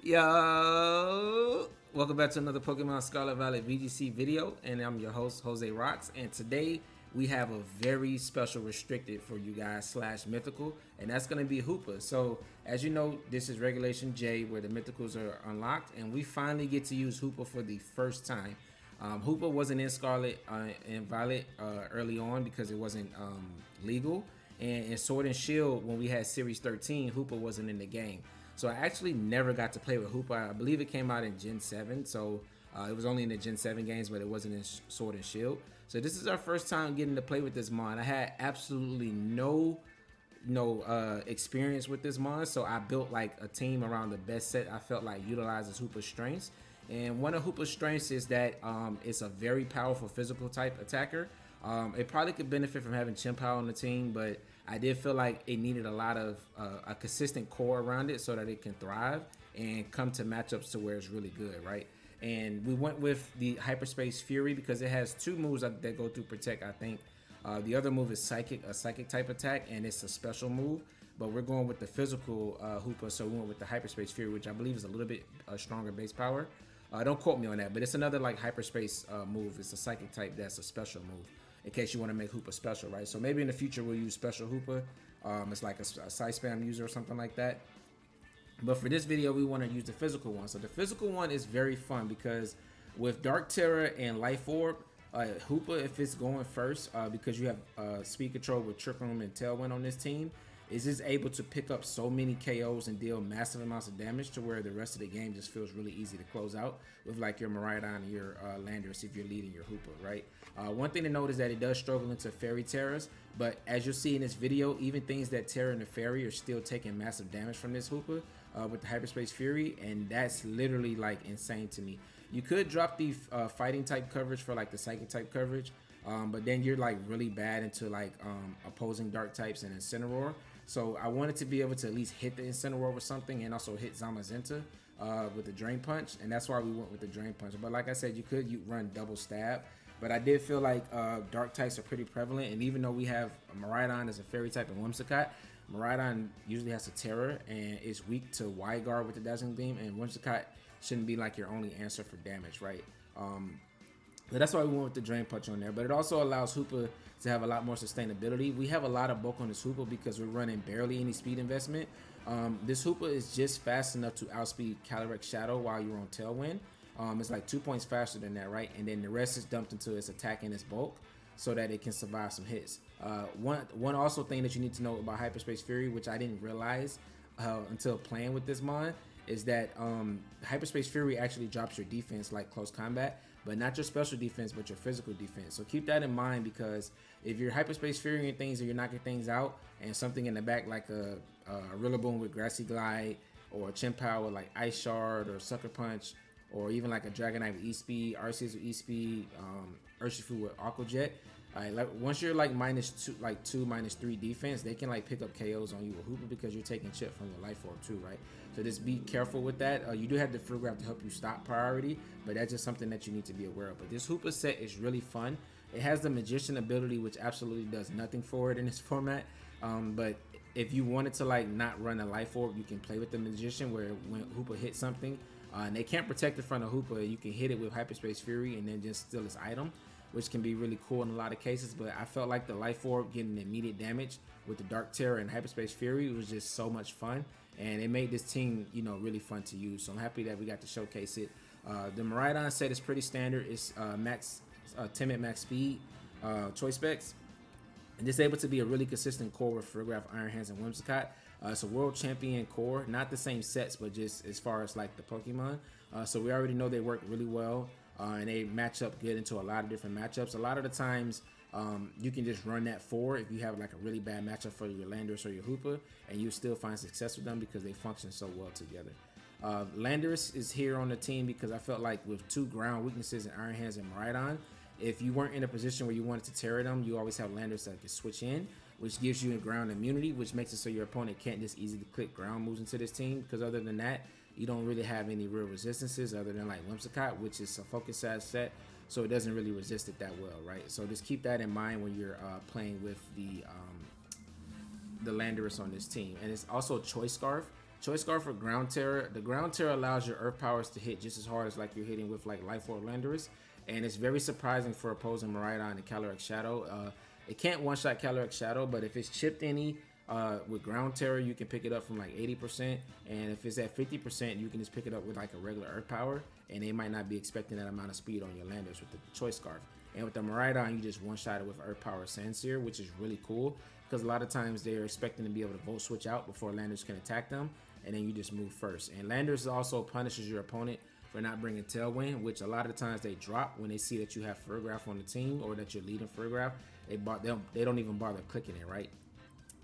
Yo, welcome back to another Pokemon Scarlet Violet VGC video, and I'm your host Jose Rocks. And today we have a very special restricted for you guys slash mythical, and that's gonna be Hoopa. So as you know, this is Regulation J where the mythicals are unlocked, and we finally get to use Hoopa for the first time. Hoopa wasn't in Scarlet and Violet early on because it wasn't legal. And in Sword and Shield, when we had Series 13, Hoopa wasn't in the game. So I actually never got to play with Hoopa. I believe it came out in Gen 7, so it was only in the Gen 7 games, but it wasn't in Sword and Shield. So this is our first time getting to play with this mon. I had absolutely no experience with this mon, so I built like a team around the best set I felt like utilizes Hoopa's strengths. And one of Hoopa's strengths is that it's a very powerful physical type attacker. It probably could benefit from having Chien-Pao on the team, but I did feel like it needed a lot of a consistent core around it so that it can thrive and come to matchups to where it's really good, right? And we went with the Hyperspace Fury because it has two moves that go through Protect, I think. The other move is Psychic, a Psychic type attack, and it's a special move. But we're going with the physical Hoopa, so we went with the Hyperspace Fury, which I believe is a little bit stronger base power. Don't quote me on that, but it's another like Hyperspace move. It's a Psychic type that's a special move, in case you want to make Hoopa special, right? So maybe in the future we'll use special Hoopa. It's like a side spam user or something like that. But for this video, we want to use the physical one. So the physical one is very fun because with Dark Terror and Life Orb, Hoopa, if it's going first, because you have speed control with Trick Room and Tailwind on this team, is just able to pick up so many KOs and deal massive amounts of damage to where the rest of the game just feels really easy to close out with like your Miraidon and your Landorus if you're leading your Hoopa, right? One thing to note is that it does struggle into Fairy Terrors, but as you'll see in this video, even things that Terra and the Fairy are still taking massive damage from this Hoopa with the Hyperspace Fury, and that's literally like insane to me. You could drop the fighting type coverage for like the psychic type coverage, but then you're like really bad into like opposing dark types and Incineroar. So I wanted to be able to at least hit the Incineroar with something and also hit Zamazenta with the Drain Punch, and that's why we went with the Drain Punch. But like I said, you could run double stab, but I did feel like dark types are pretty prevalent, and even though we have Miraidon as a fairy type and Whimsicott, Miraidon usually has a Terror and is weak to Wide Guard with the Dazzling Gleam, and Whimsicott shouldn't be like your only answer for damage, right? So that's why we went with the Drain Punch on there, but it also allows Hoopa to have a lot more sustainability. We have a lot of bulk on this Hoopa because we're running barely any speed investment. This Hoopa is just fast enough to outspeed Calyrex Shadow while you're on Tailwind. It's like 2 points faster than that, right? And then the rest is dumped into its attack and its bulk so that it can survive some hits. One also thing that you need to know about Hyperspace Fury, which I didn't realize until playing with this mon, is that Hyperspace Fury actually drops your defense like close combat, but not your special defense, but your physical defense. So keep that in mind, because if you're Hyperspace Fury and things, or you're knocking things out, and something in the back like a Rillaboom with Grassy Glide, or a Chien-Pao with like Ice Shard or Sucker Punch, or even like a Dragonite with E-Speed, Arceus with E-Speed, Urshifu with Aqua Jet. Like once you're like -2, like 2, -3 defense, they can like pick up KOs on you with Hoopa because you're taking chip from your Life Orb too, right? So just be careful with that. You do have the Free-Graph to help you stop priority, but that's just something that you need to be aware of. But this Hoopa set is really fun. It has the Magician ability, which absolutely does nothing for it in this format. But if you wanted to like not run a Life Orb, you can play with the Magician, where when Hoopa hits something, and they can't protect the front of Hoopa, you can hit it with Hyperspace Fury and then just steal its item, which can be really cool in a lot of cases. But I felt like the Life Orb getting immediate damage with the Dark Terror and Hyperspace Fury was just so much fun, and it made this team, really fun to use. So I'm happy that we got to showcase it. The Miraidon set is pretty standard. It's max timid, max speed, choice specs, and it's able to be a really consistent core with Free-Graph, Iron Hands, and Whimsicott. It's a world champion core, not the same sets, but just as far as like the Pokemon. So we already know they work really well. And they match up good into a lot of different matchups. A lot of the times, you can just run that 4 if you have like a really bad matchup for your Landorus or your Hoopa, and you still find success with them because they function so well together. Landorus is here on the team because I felt like with 2 ground weaknesses in Iron Hands and Miraidon, if you weren't in a position where you wanted to Terra them, you always have Landorus that can switch in, which gives you a ground immunity, which makes it so your opponent can't just easily click ground moves into this team, because other than that, you don't really have any real resistances other than like Whimsicott, which is a focus size set, so it doesn't really resist it that well, right? So just keep that in mind when you're playing with the Landorus on this team, and it's also Choice Scarf. Choice Scarf for Ground Terror. The Ground Terror allows your Earth powers to hit just as hard as like you're hitting with like Life Orb Landorus, and it's very surprising for opposing Miraidon and Calyrex Shadow. It can't one-shot Calyrex Shadow, but if it's chipped any with Ground Terror, you can pick it up from like 80%, and if it's at 50%, you can just pick it up with like a regular Earth Power, and they might not be expecting that amount of speed on your Landorus with the Choice Scarf. And with the Miraidon, you just one-shot it with Earth Power Sandsear, which is really cool, because a lot of times they're expecting to be able to Volt Switch out before Landorus can attack them, and then you just move first. And Landorus also punishes your opponent for not bringing Tailwind, which a lot of times they drop when they see that you have Furgraph on the team or that you're leading Furgraph. They don't even bother clicking it, right?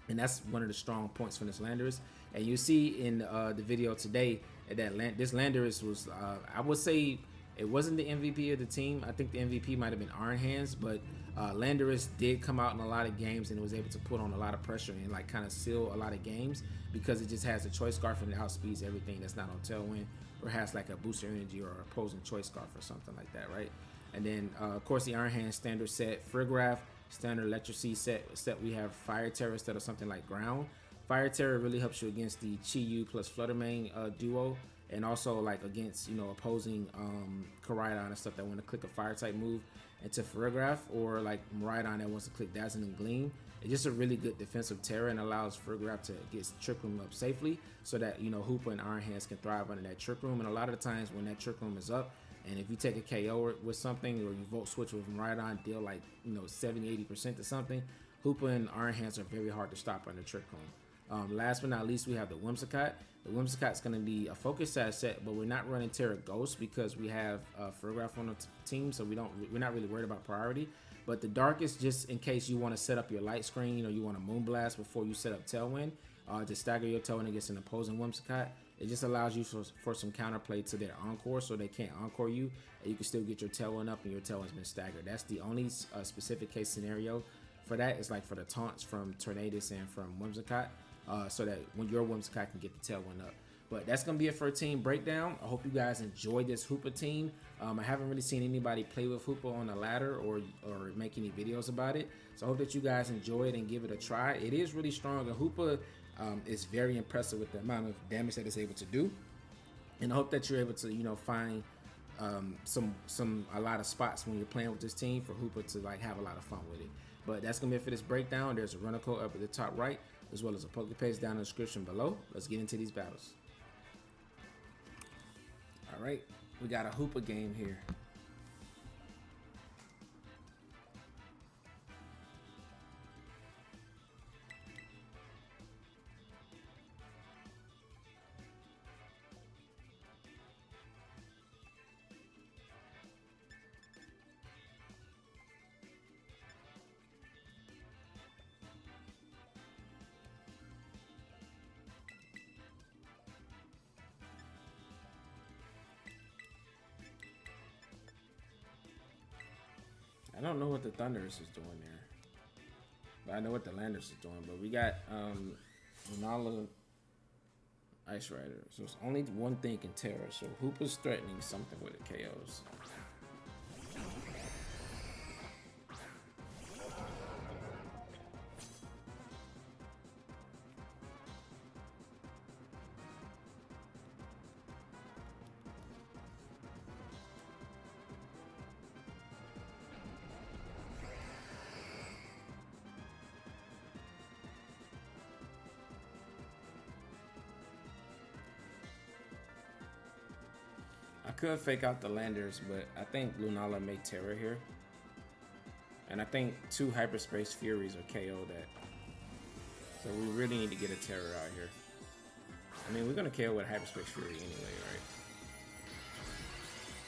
And that's one of the strong points from this Landorus. And you see in the video today that this Landorus was, I would say, it wasn't the MVP of the team. I think the MVP might have been Iron Hands, but Landorus did come out in a lot of games and was able to put on a lot of pressure and like kind of seal a lot of games because it just has a Choice Scarf and it outspeeds everything that's not on Tailwind or has like a booster energy or opposing Choice Scarf or something like that, right? And then of course the Iron Hands standard set, Furgraph, standard Electricity set we have Fire Terror instead of something like Ground. Fire Terror really helps you against the Chi-Yu plus Fluttermane duo, and also like against, you know, opposing Koraidon and stuff that want to click a fire type move into Furgraph, or like Miraidon that wants to click Dazzling Gleam. It's just a really good defensive terror and allows Furgraph to get Trick Room up safely so that, you know, Hoopa and Iron Hands can thrive under that Trick Room. And a lot of the times when that Trick Room is up, and if you take a KO with something, or you Volt Switch with Miraidon, deal like, you know, 70-80% to something, Hoopa and Iron Hands are very hard to stop under Trick Room. Last but not least, we have the Whimsicott. The Whimsicott's going to be a focus set, but we're not running Terra Ghost because we have Furgraph on the team, so we're not really worried about priority. But the Darkest, just in case you want to set up your light screen or you want to Moonblast before you set up Tailwind, to stagger your Tailwind against an opposing Whimsicott. It just allows you for some counterplay to their Encore, so they can't Encore you, and you can still get your Tailwind up and your Tailwind's been staggered. That's the only specific case scenario for that. It's like for the taunts from Tornadus and from Whimsicott, so that when your Whimsicott can get the Tailwind up. But that's going to be it for a team breakdown. I hope you guys enjoyed this Hoopa team. I haven't really seen anybody play with Hoopa on the ladder or make any videos about it. So I hope that you guys enjoy it and give it a try. It is really strong. And Hoopa is very impressive with the amount of damage that it's able to do. And I hope that you're able to, you know, find a lot of spots when you're playing with this team for Hoopa to like have a lot of fun with it. But that's going to be it for this breakdown. There's a runner code up at the top right, as well as a Poképaste down in the description below. Let's get into these battles. All right, we got a Hoopa game here. I don't know what the Thunderous is doing there, but I know what the Landorus is doing. But we got Lunala, Ice Rider, so it's only one thing can Terra. So Hoopa's threatening something with the KOs. I could fake out the Landers, but I think Lunala may Terra here. And I think 2 Hyperspace Furies are KO that. So we really need to get a Terra out here. I mean, we're going to KO with Hyperspace Fury anyway, right?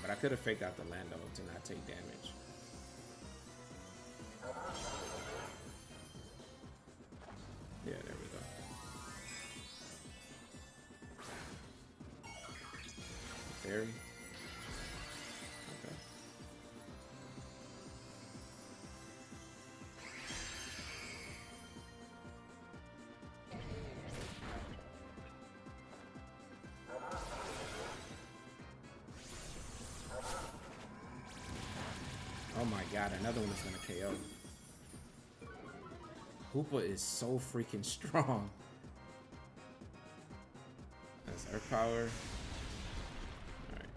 But I could have faked out the Lando to not take damage. Yeah, there we go. Fairy. Oh my god, another one is gonna KO. Hoopa is so freaking strong. That's Earth Power. Alright.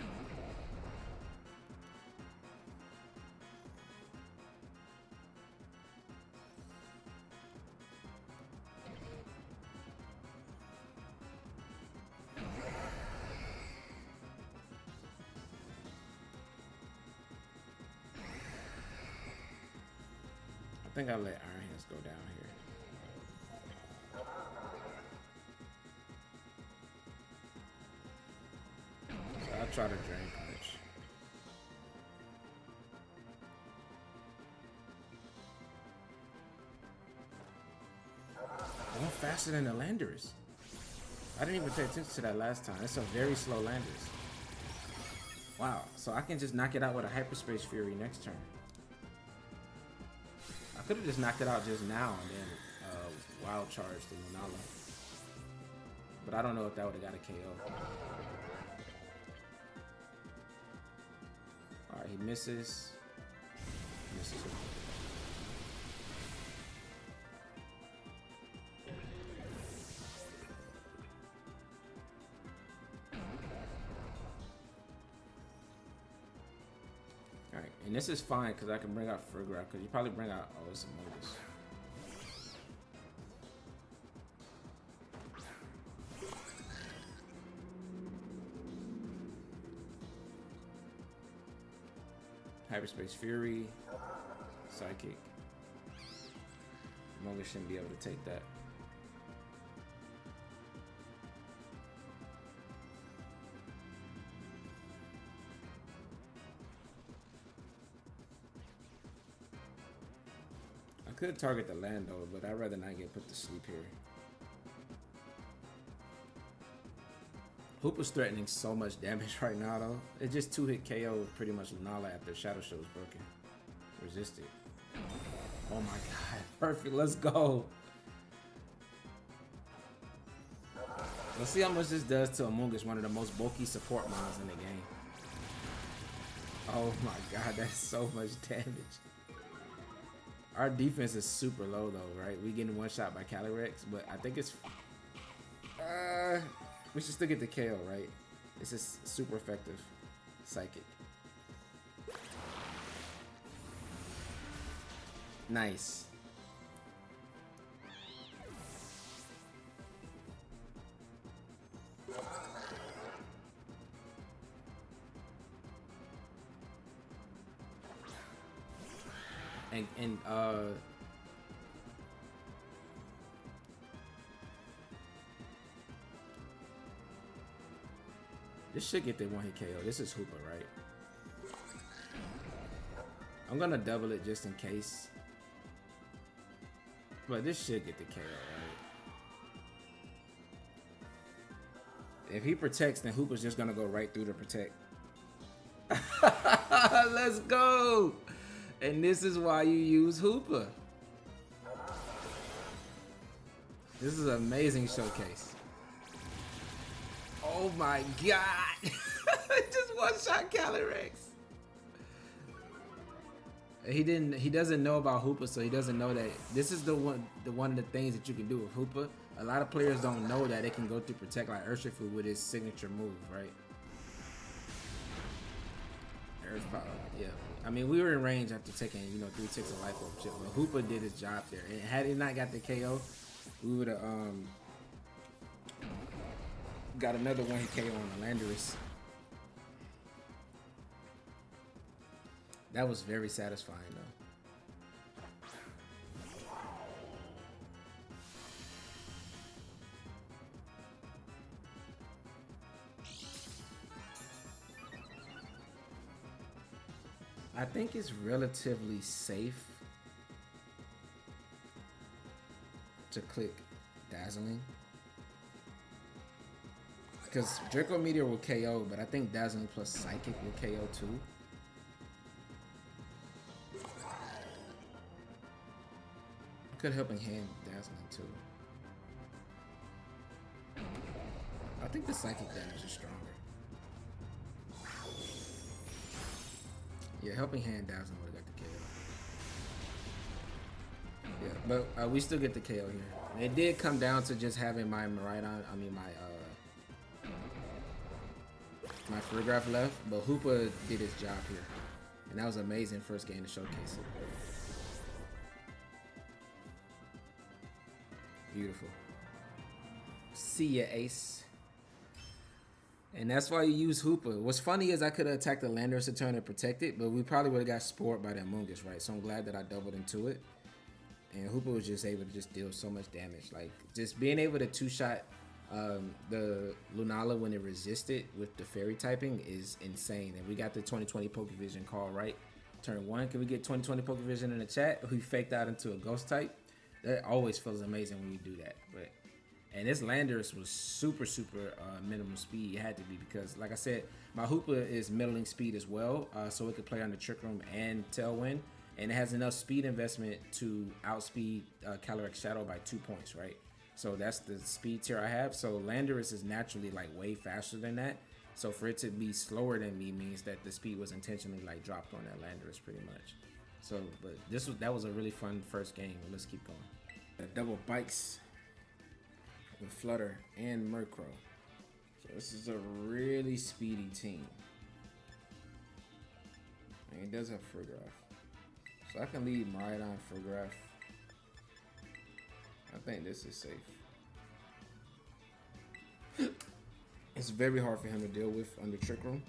I think I'll let Iron Hands go down here. So I'll try to Drain Punch. It went faster than the Landorus. I didn't even pay attention to that last time. It's a very slow Landorus. Wow, so I can just knock it out with a Hyperspace Fury next turn. I could have just knocked it out just now and then Wild Charge to Lunala. But I don't know if that would have got a KO. Alright, he misses. Misses. Alright, and this is fine because I can bring out Frigga, because you probably bring out it's a Modus. Hyperspace Fury, Psychic. Moga shouldn't be able to take that. I could target the land though, but I'd rather not get put to sleep here. Hoopa's threatening so much damage right now though. It just 2-hit KO pretty much Lunala after Shadow Show was broken. Resisted. Oh my god. Perfect. Let's go. Let's see how much this does to Amoongush, one of the most bulky support mons in the game. Oh my god, that's so much damage. Our defense is super low though, right? We getting one shot by Calyrex, but I think it's we should still get the KO, right? This is super effective. Psychic. Nice. And this should get the one-hit KO. This is Hoopa, right? I'm gonna double it just in case. But this should get the KO, right? If he protects, then Hoopa's just gonna go right through to protect. Let's go! And this is why you use Hoopa. This is an amazing showcase. Oh my god! Just one-shot Calyrex. He doesn't know about Hoopa, so he doesn't know that this is one of the things that you can do with Hoopa. A lot of players don't know that it can go through protect like Urshifu with his signature move, right? Earth Power, yeah. I mean, we were in range after taking, 3 ticks of life off chip, but Hoopa did his job there. And had he not got the KO, we would have got another one-hit KO on the Landorus. That was very satisfying, though. I think it's relatively safe to click Dazzling. Because Draco Meteor will KO, but I think Dazzling plus Psychic will KO too. Could Helping Hand Dazzling too. I think the Psychic damage is stronger. Yeah, Helping Hand Dazzling would have got the KO. Yeah, but we still get the KO here. It did come down to just having my Miraidon, my Photograph left, but Hoopa did his job here. And that was amazing first game to showcase it. Beautiful. See ya, Ace. And that's why you use Hoopa. What's funny is I could have attacked the Landorus to turn and protect it, but we probably would have got spored by the Amoonguss, right? So I'm glad that I doubled into it. And Hoopa was just able to just deal so much damage. Like, just being able to two-shot the Lunala when it resisted with the fairy typing is insane. And we got the 2020 Pokevision call, right? Turn 1. Can we get 2020 Pokevision in the chat? We faked out into a ghost type. That always feels amazing when you do that. And this Landorus was super minimum speed. It had to be because, like I said, my Hoopa is middling speed as well, so it could play on the Trick Room and Tailwind, and it has enough speed investment to outspeed Calyrex Shadow by 2 points, right? So that's the speed tier I have. So Landorus is naturally like way faster than that. So for it to be slower than me means that the speed was intentionally like dropped on that Landorus pretty much. So, but that was a really fun first game. Let's keep going. Double bikes with Flutter and Murkrow. So this is a really speedy team. And it does have Frograph. So I can lead Miraidon, Frograph. I think this is safe. It's very hard for him to deal with under Trick Room.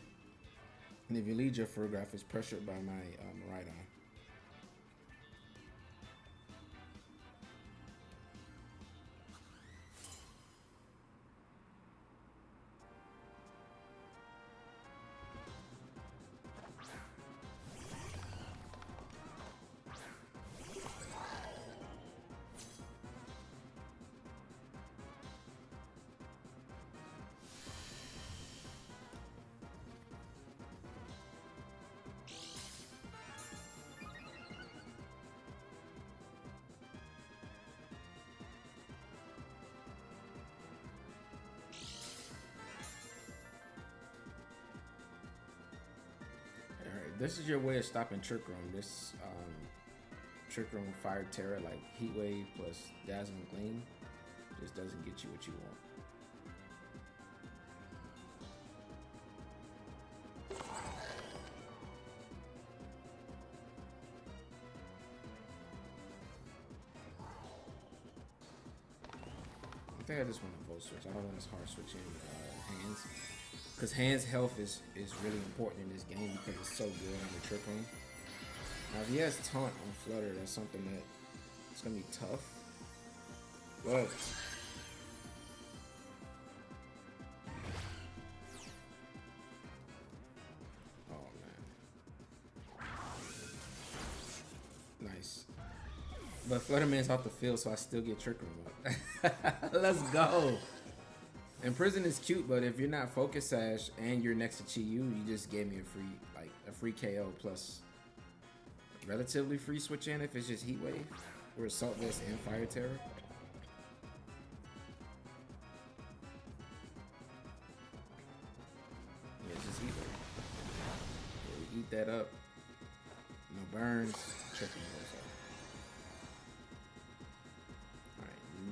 And if you lead your Frograph, it's pressured by my Miraidon. This is your way of stopping Trick Room. This Trick Room Fire Terror, like Heat Wave plus Dazzling Gleam, just doesn't get you what you want. I think I just want to Volt Switch. I don't want to hard switching hands. Because Hand's health is really important in this game because it's so good on the Trick Room. Now, if he has Taunt on Flutter, that's something that it's going to be tough. But oh, man. Nice. But Flutterman's off the field, so I still get Trick Room up. Let's go. And Prison is cute, but if you're not Focus Sash and you're next to Chi Yu, you just gave me a free KO plus relatively free switch in if it's just Heat Wave or Assault Vest and Fire Terror. Yeah, it's just Heat Wave. Yeah, we eat that up. No burns. Trick Room goes up.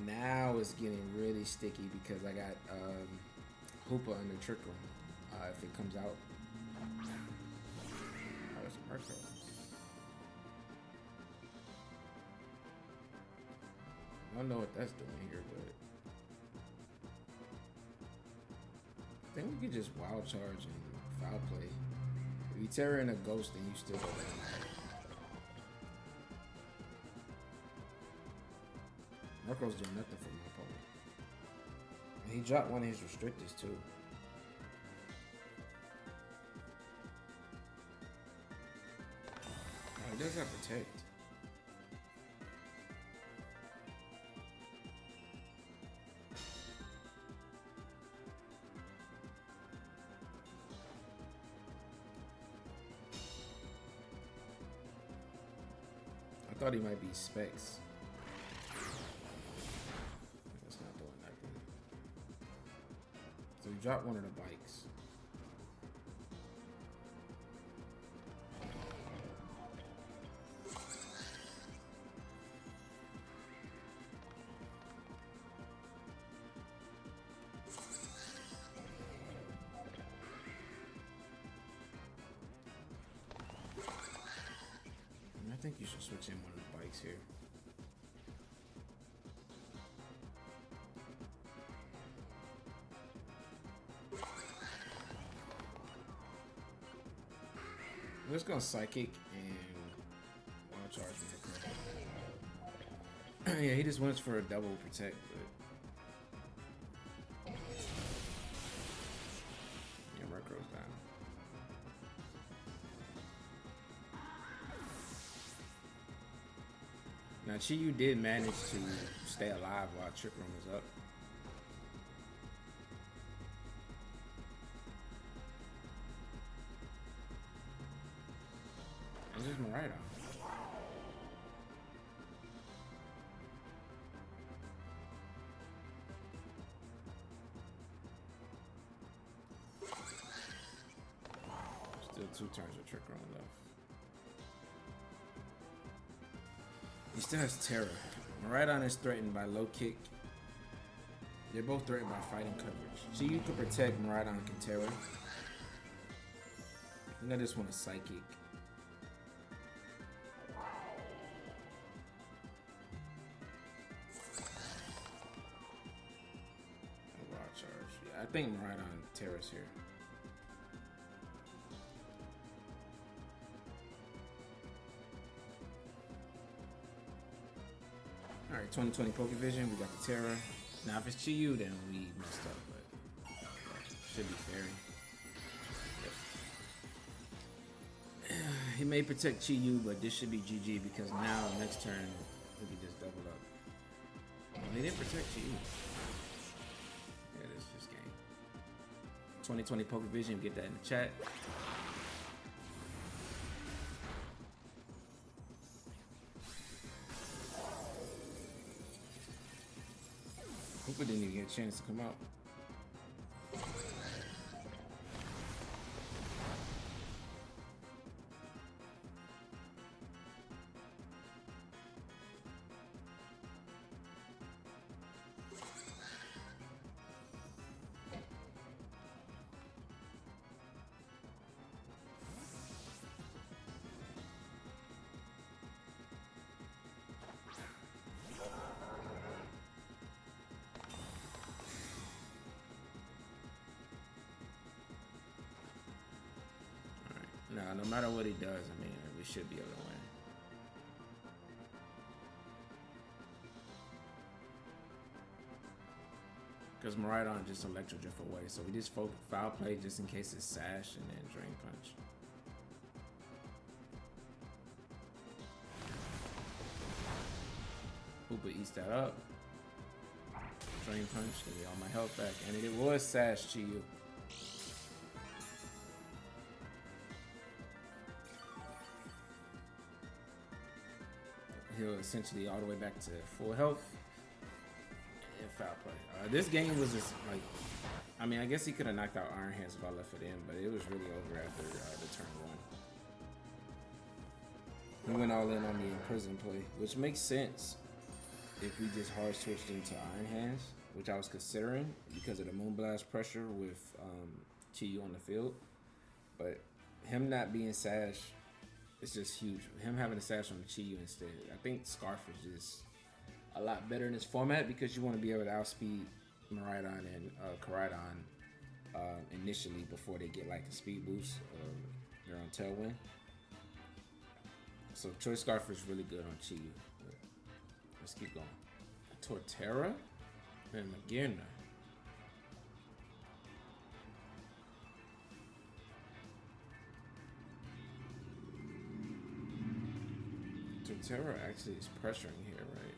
Now it's getting really sticky because I got Hoopa under Trick Room. If it comes out, it's Murkrow. I don't know what that's doing here, but I think we could just Wild Charge and Foul Play. If you terror in a Ghost, then you still go down. Murkrow's doing nothing for my opponent. And he dropped one of his restrictors too. Oh, he does have Protect. I thought he might be Specs. So we dropped one of the bikes. you should switch in one of the bikes here. I'm just gonna Psychic and Wild Charge Miracle. Yeah, he just went for a double protect, but yeah, Murkrow's down. Now Chi-Yu did manage to stay alive while Trick Room was up. This is Miraidon. Still 2 turns of Trick Room left. He still has Terra. Miraidon is threatened by low kick. They're both threatened by fighting coverage. So you can protect, Miraidon can Terra. I think I just want a Psychic. Wild Charge. Yeah, I think Miraidon Terra's here. Alright, 2020 Pokevision, we got the Terra. Now if it's Chi-Yu, then we messed up, but should be Fairy. Yep. He may protect Chi-Yu, but this should be GG because now next turn we can just double up. Well, he didn't protect Chi-Yu. Yeah, this is just game. 2020 Pokevision, get that in the chat. Hoopa didn't even get a chance to come out. Now, no matter what he does, I mean, we should be able to win. Because Miraidon just Electro Drift away, so we just foul play just in case it's Sash and then Drain Punch. Hoopa eats that up. Drain Punch, give me all my health back, and it was Sash Chi-Yu. He'll essentially all the way back to full health and foul play. This game was just like, I mean, I guess he could have knocked out Iron Hands if I left it in, but it was really over after the turn 1. He went all in on the Imprison play, which makes sense if we just hard switched into Iron Hands, which I was considering because of the Moonblast pressure with Chi-Yu on the field. But him not being Sash, it's just huge. Him having a Sash on the Chi-Yu instead. I think Scarf is just a lot better in this format because you want to be able to outspeed Miraidon and Koraidon initially before they get like a speed boost or they're on Tailwind. So Choice Scarf is really good on Chi-Yu. Let's keep going. Torterra and Magearna. Torterra actually is pressuring here, right?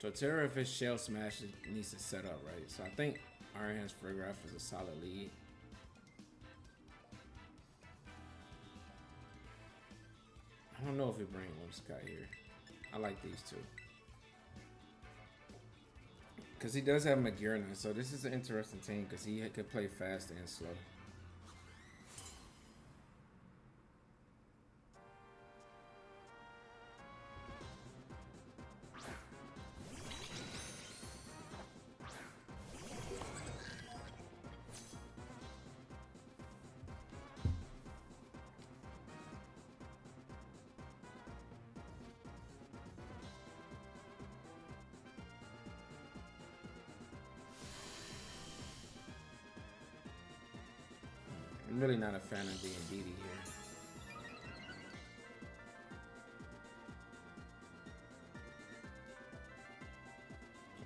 Torterra, if it's Shell Smash, it needs to set up, right? So I think Iron Hands Frograph is a solid lead. I don't know if we bring Whimsicott here. I like these two. Because he does have Magearna, so this is an interesting team because he could play fast and slow. I'm really not a fan of being DD here.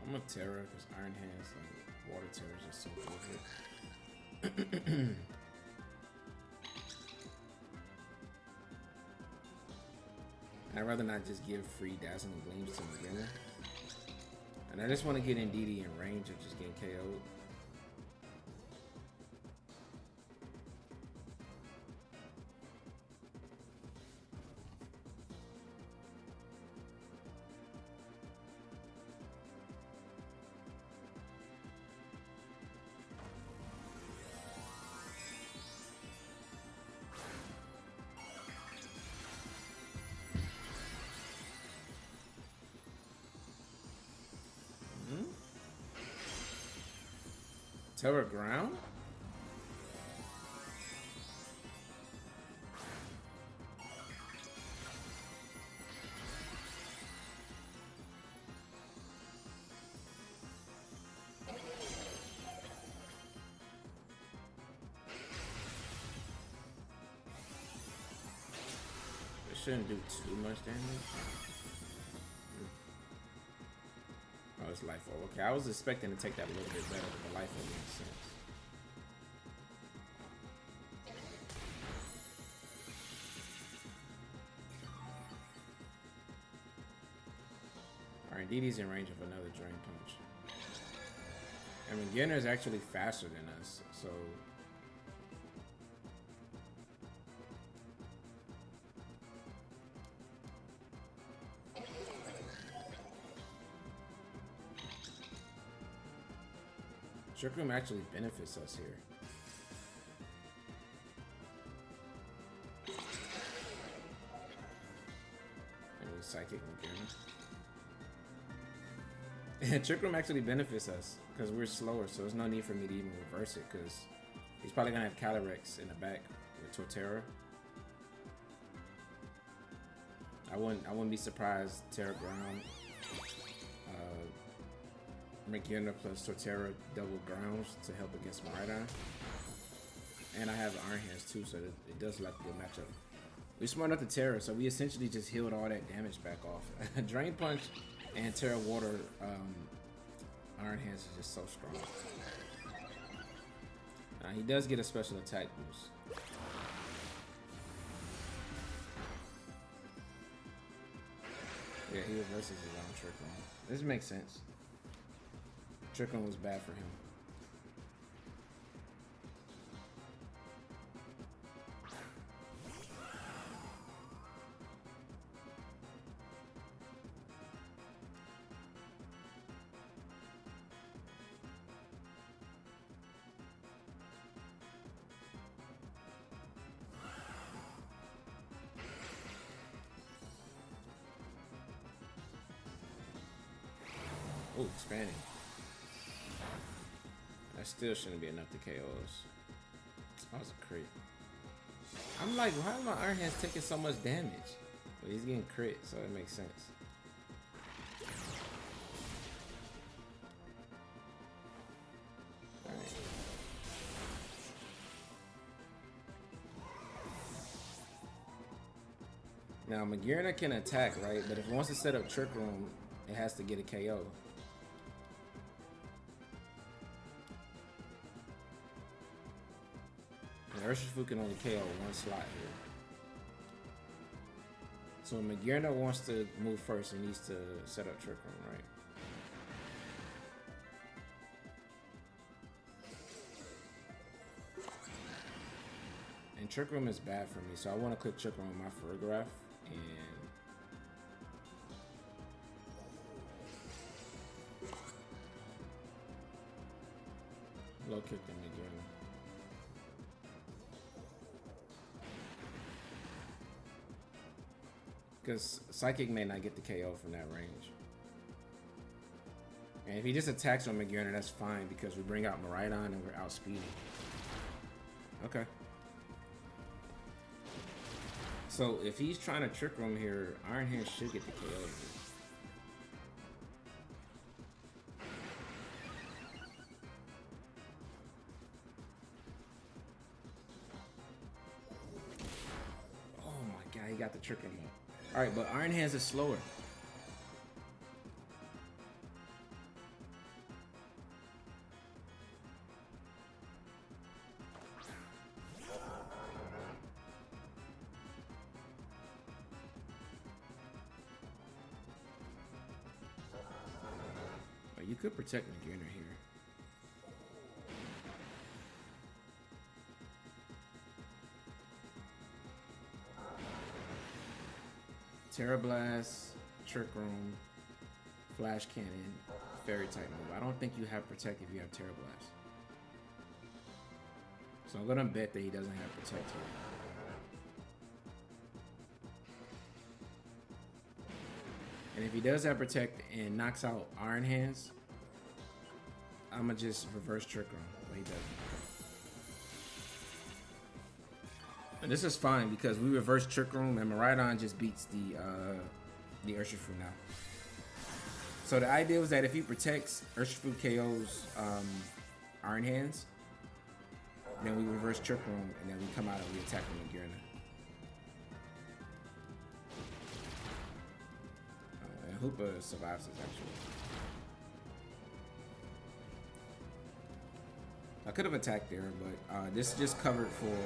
I'm gonna Terra because Iron Hands, like Water Terra is just so good. I'd rather not just give free Dazzling Gleams to Magenta. And I just want to get in DD in range of just getting KO'd. Terra Ground? It shouldn't do too much damage. Oh, it's life orb. Okay, I was expecting to take that a little bit better, but the life orb makes sense. Alright, DD's in range of another Drain Punch. I mean, Genner is actually faster than us, so... Trick Room actually benefits us here. And we Psychic again. Trick Room actually benefits us because we're slower, so there's no need for me to even reverse it because he's probably gonna have Calyrex in the back with Torterra. I wouldn't be surprised Terra Ground. Magenta plus Torterra double grounds to help against Miraidon. And I have Iron Hands too, so it does like a good matchup. We smart enough to Terra, so we essentially just healed all that damage back off. Drain Punch and Terra Water Iron Hands is just so strong. He does get a special attack boost. Yeah, he reverses his own Trick Room. This makes sense. Trick Room was bad for him. Oh, expanding. That still shouldn't be enough to KO us. That was a crit. I'm like, why are my Iron Hands taking so much damage? But he's getting crit, so it makes sense. Alright. Now, Magirna can attack, right? But if it wants to set up Trick Room, it has to get a KO. Urshifu can only KO one slot here. So when Magirna wants to move first, he needs to set up Trick Room, right? And Trick Room is bad for me, so I want to click Trick Room on my Ferrograph and low kick the Magirna. Because Psychic may not get the KO from that range. And if he just attacks on Magirna, that's fine because we bring out Miraidon and we're outspeeding. Okay. So if he's trying to Trick Room here, Iron Hands should get the KO here. he got the Trick Room up. Alright, but Iron Hands is slower. You could protect Magearna here. Terra Blast, Trick Room, Flash Cannon, Fairy type move. I don't think you have Protect if you have Terra Blast. So I'm gonna bet that he doesn't have Protect here. And if he does have Protect and knocks out Iron Hands, I'ma just reverse Trick Room, but he doesn't. And this is fine because we reverse Trick Room and Miraidon just beats the Urshifu now. So the idea was that if he protects, Urshifu KOs Iron Hands, then we reverse Trick Room and then we come out and we attack him with Magearna. And Hoopa survives this actually. I could have attacked there, but this just covered for.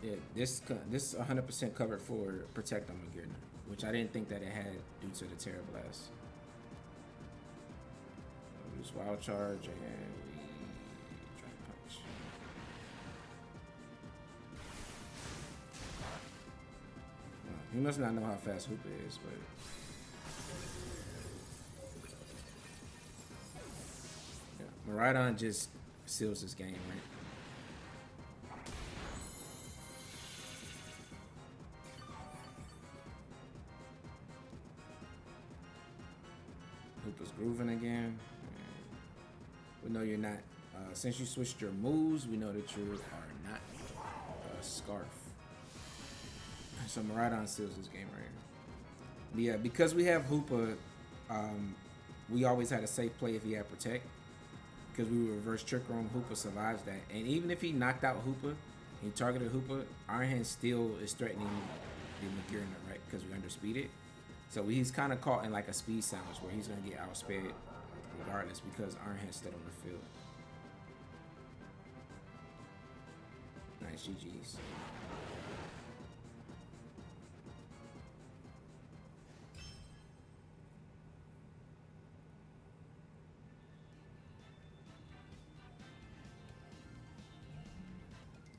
Yeah, this 100% covered for Protect on Magearna, which I didn't think that it had due to the Terra Blast. Use Wild Charge and we Dragon Punch. He must not know how fast Hoopa is, but. Yeah, Miraidon just seals this game, right? Hoopa's grooving again. We know you're not. Since you switched your moves, we know that you are not Scarf. So Miraidon seals this game right here. Yeah, because we have Hoopa, we always had a safe play if he had Protect. Because we would reverse Trick Room, Hoopa survives that. And even if he knocked out Hoopa, he targeted Hoopa, Iron Hand still is threatening the Magearna, right? Because we underspeed it. So he's kind of caught in like a speed sandwich where he's going to get outsped regardless because Iron Hand's still on the field. Nice GG's.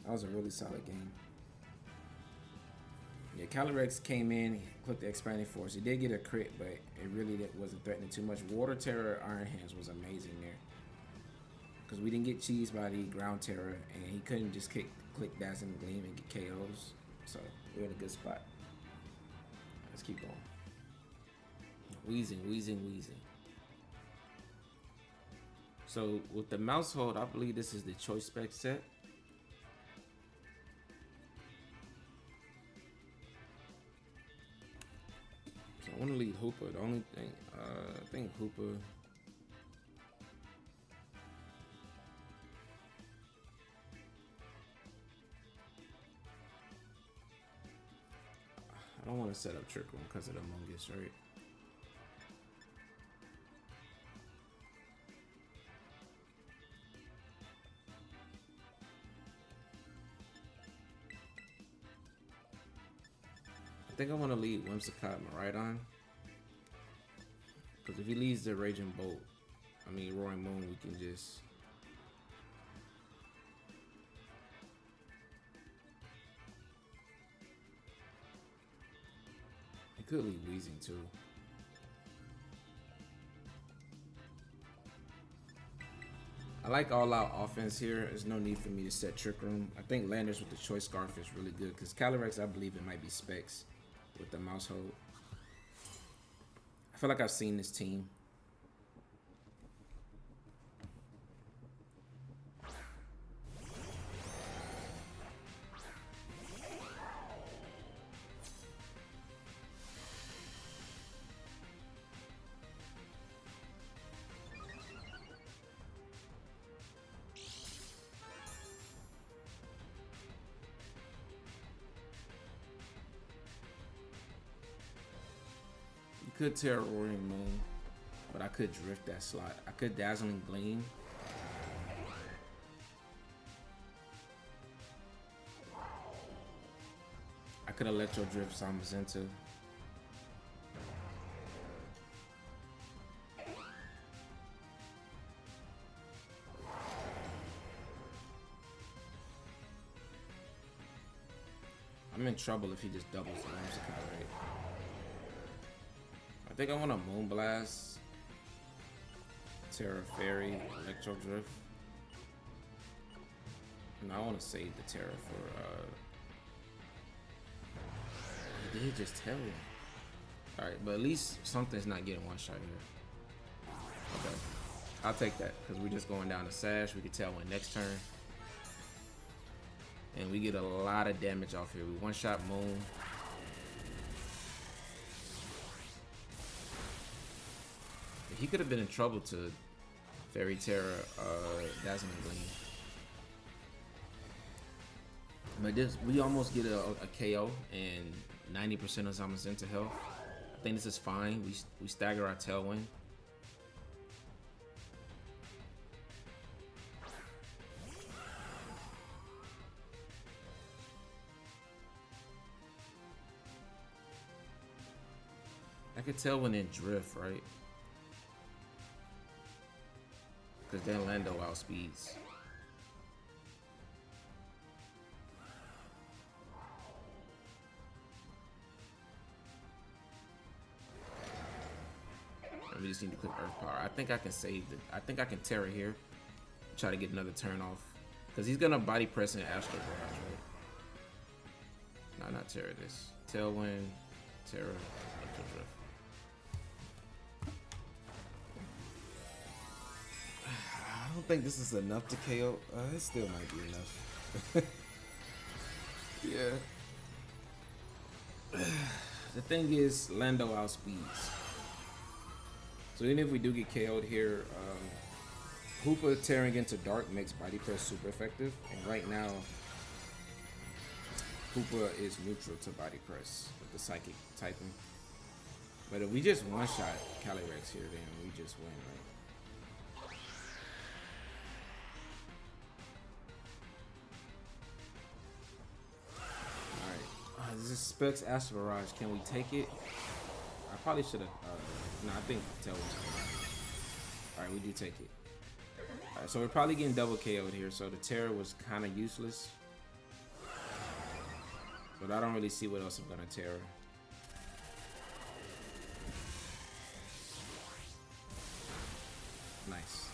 That was a really solid game. Yeah, Calyrex came in, he clicked the Expanding Force. He did get a crit, but it really wasn't threatening too much. Water Terror, Iron Hands was amazing there. Because we didn't get cheesed by the Ground Terror, and he couldn't just click Dazzling Gleam and get KOs. So we're in a good spot. Let's keep going. Wheezing. So with the mouse hold, I believe this is the Choice Spec set. I want to lead Hoopa. The only thing, I think Hoopa. I don't want to set up Trick Room because of the Mungus, right? I think I want to lead Whimsicott Miraidon. Because if he leads the Raging Bolt, Roaring Moon, we can just. He could lead Wheezing too. I like all-out offense here. There's no need for me to set Trick Room. I think Landers with the Choice Scarf is really good because Calyrex, I believe it might be Specs with the mouse hold. I feel like I've seen this team. could Terra Roaring Moon, but I could drift that slot. I could Dazzling Gleam. I could Electro Drift Zamazenta. I'm in trouble if he just doubles the Whimsicott, right? I think I want a Moonblast, Terra Fairy, Electro Drift. No, I want to save the Terra for, he did just tell me. Alright, but at least something's not getting one shot here. Okay. I'll take that, because we're just going down to Sash. We can tell when next turn. And we get a lot of damage off here. We one-shot Moon. He could have been in trouble to Fairy Terra, Dazzling Gleam. But this, we almost get a KO and 90% of Zamazenta health. I think this is fine. We stagger our Tailwind. I could tell when it drift, right? Because then Lando outspeeds. And we just need to click Earth Power. I think I can save it. I think I can Terra here. Try to get another turn off. Because he's going to body press in Astro Barrage, right? No, not Terra this. Tailwind, Terra, Electro Drift. I don't think this is enough to KO. It still might be enough. Yeah. The thing is, Lando outspeeds. So even if we do get KO'd here, Hoopa tearing into Dark makes Body Press super effective. And right now, Hoopa is neutral to Body Press with the Psychic typing. But if we just one-shot Calyrex here, then we just win, right? This is Specs Astro Barrage. Can we take it? I probably should have. No, I think Tail was fine. Alright, we do take it. Alright, so we're probably getting double KO'd here. So the Terra was kind of useless. But I don't really see what else I'm going to Terra. Nice.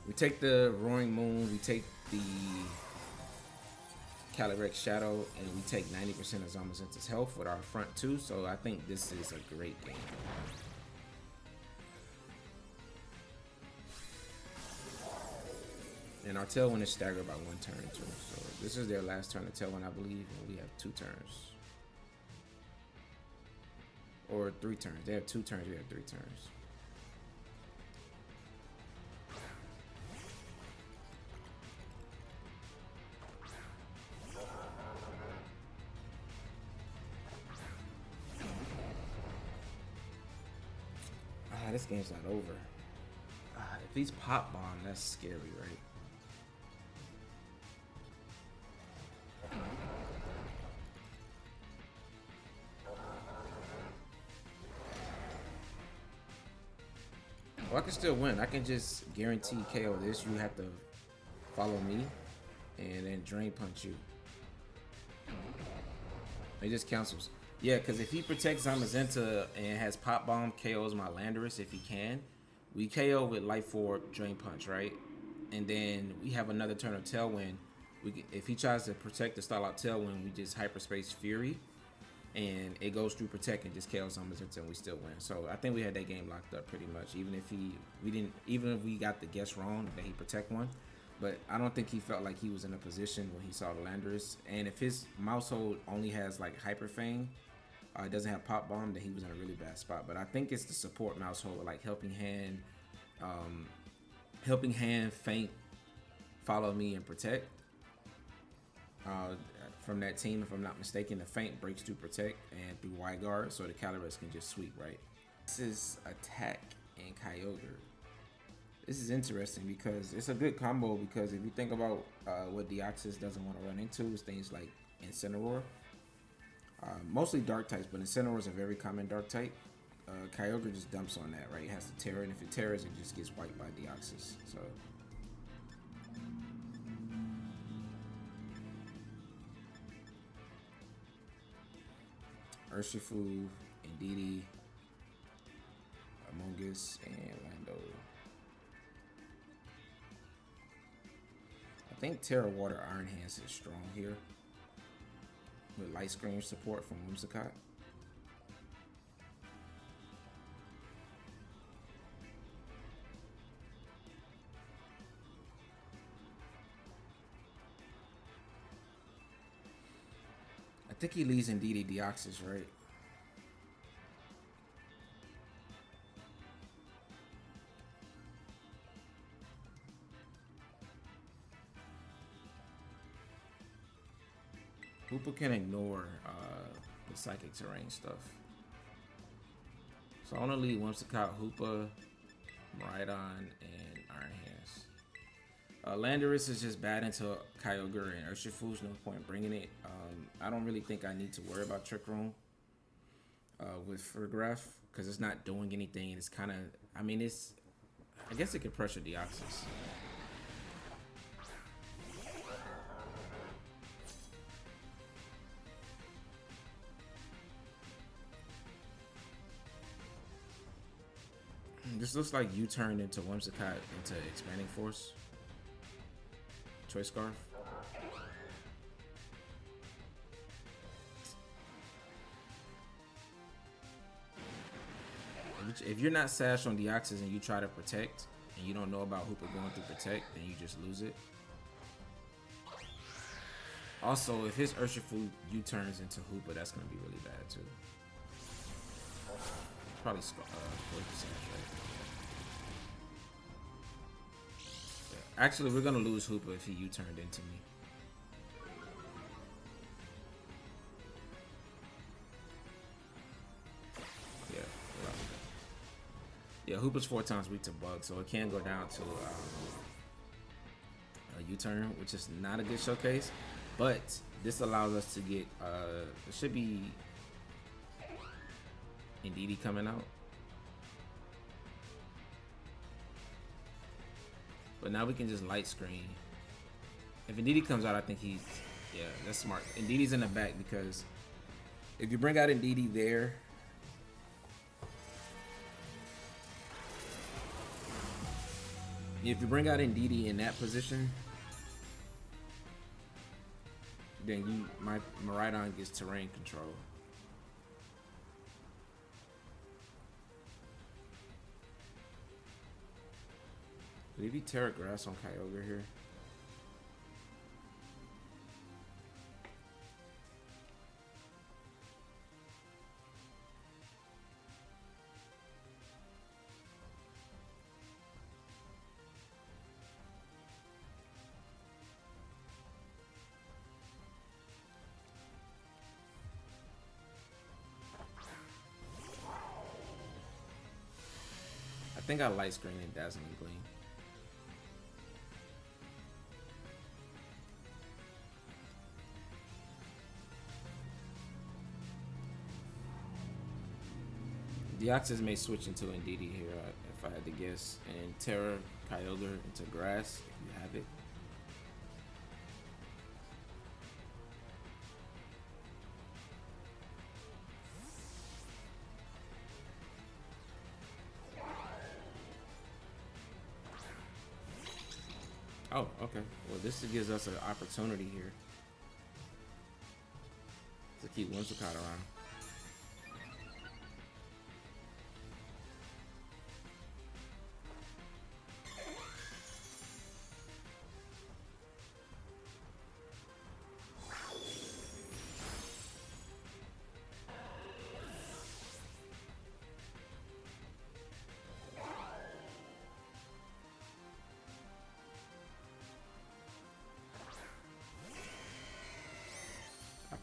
We take the Roaring Moon. We take the Calyrex Shadow, and we take 90% of Zamazenta's health with our front two, so I think this is a great game. And our Tailwind is staggered by one turn too, so this is their last turn of Tailwind, I believe, and we have 2 turns. Or 3 turns. They have 2 turns, we have 3 turns. This game's not over. If he's Pop Bomb, that's scary, right? Well, I can still win. I can just guarantee KO this. You have to follow me and then Drain Punch you. It just cancels. Yeah, because if he protects Zamazenta and has Pop Bomb, KOs my Landorus if he can. We KO with Life Orb, Drain Punch, right? And then we have another turn of Tailwind. If he tries to protect the Starlight Tailwind, we just Hyperspace Fury. And it goes through Protect and just KOs Zamazenta and we still win. So I think we had that game locked up pretty much. Even if we got the guess wrong that he protect one. But I don't think he felt like he was in a position when he saw the Landorus. And if his Mousehold only has like Hyper Fang, it doesn't have Pop Bomb, then he was in a really bad spot. But I think it's the support Mousehold, like Helping Hand, Faint, Follow Me, and Protect. uh, from that team, if I'm not mistaken. The Feint breaks through Protect and through Wide Guard, so the Calyrex can just sweep, right? This is Attack and Kyogre. This is interesting because it's a good combo, because if you think about what Deoxys doesn't want to run into is things like Incineroar. Mostly dark types, but Incineroar is a very common dark type. Kyogre just dumps on that, right? It has to Terra, and if it Terras, it just gets wiped by Deoxys. So Urshifu, Indeedee, Among Us, and Lando. I think Terra Water Iron Hands is strong here, with Light Screen support from Whimsicott. I think he leads Indeedee Deoxys, right? Hoopa can ignore the Psychic Terrain stuff. So I want to lead Whimsicott, Hoopa, Miraidon, and Iron Hands. Landorus is just bad into Kyogre and Urshifu's. No point bringing it. I don't really think I need to worry about Trick Room with Fergraph, because it's not doing anything. It's kind of, I mean, it's, I guess it could pressure Deoxys. This looks like you turned into Whimsicott into Expanding Force. Choice Scarf. If you're not sashed on Deoxys and you try to protect, and you don't know about Hoopa going through protect, then you just lose it. Also, if his Urshifu U-turns into Hoopa, that's going to be really bad too. Probably 40%, right? Yeah. Actually, we're going to lose Hoopa if he U-turned into me. Yeah, Hoopa's 4 times weak to Bug, so it can go down to a U-turn, which is not a good showcase. But this allows us to get, it should be Indeedee coming out. But now we can just light screen. If Indeedee comes out, I think he's, yeah, that's smart. Indeedee's in the back, because if you bring out Indeedee there, if you bring out Indeedee in that position, then my Miraidon gets terrain control. But if you Terra Grass on Kyogre here, I think I light screen and Dazzling Gleam. Deoxys may switch into Indeedee here if I had to guess, and Terra Kyogre into Grass if you have it. Oh, okay. Well, this gives us an opportunity here to keep Whimsicott around.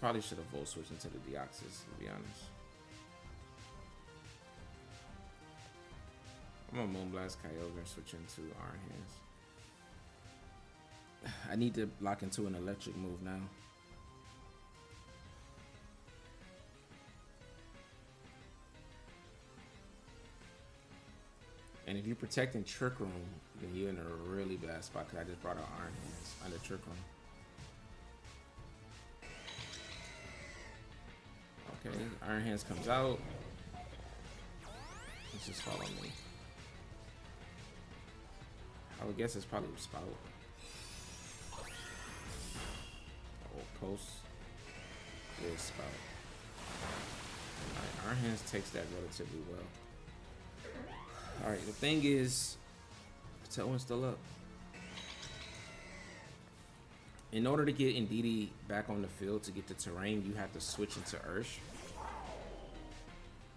probably should have volt switched into the Deoxys, to be honest. I'm gonna Moonblast Kyogre and switch into Iron Hands. I need to lock into an electric move now. And if you're protecting Trick Room, then you're in a really bad spot because I just brought out Iron Hands under Trick Room. Okay, Iron Hands comes out. Let's just follow me. I would guess it's probably Spout. Oh, Post. Yeah, Spout. Alright, Iron Hands takes that relatively well. Alright, the thing is, Tailwind's still up. In order to get Indeedee back on the field to get the terrain, you have to switch into Ursh.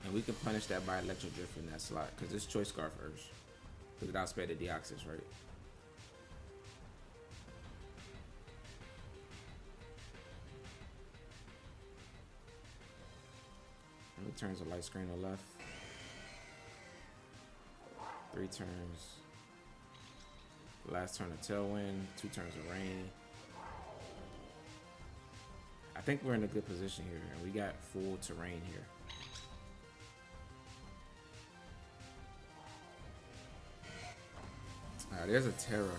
And we can punish that by Electro Drift in that slot, because it's Choice Scarf Ursh. Because it outsped the Deoxys, right? And it turns a light screen to left. 3 turns. Last turn of Tailwind, 2 turns of Rain. I think we're in a good position here, and we got full terrain here. Alright, there's a Terra.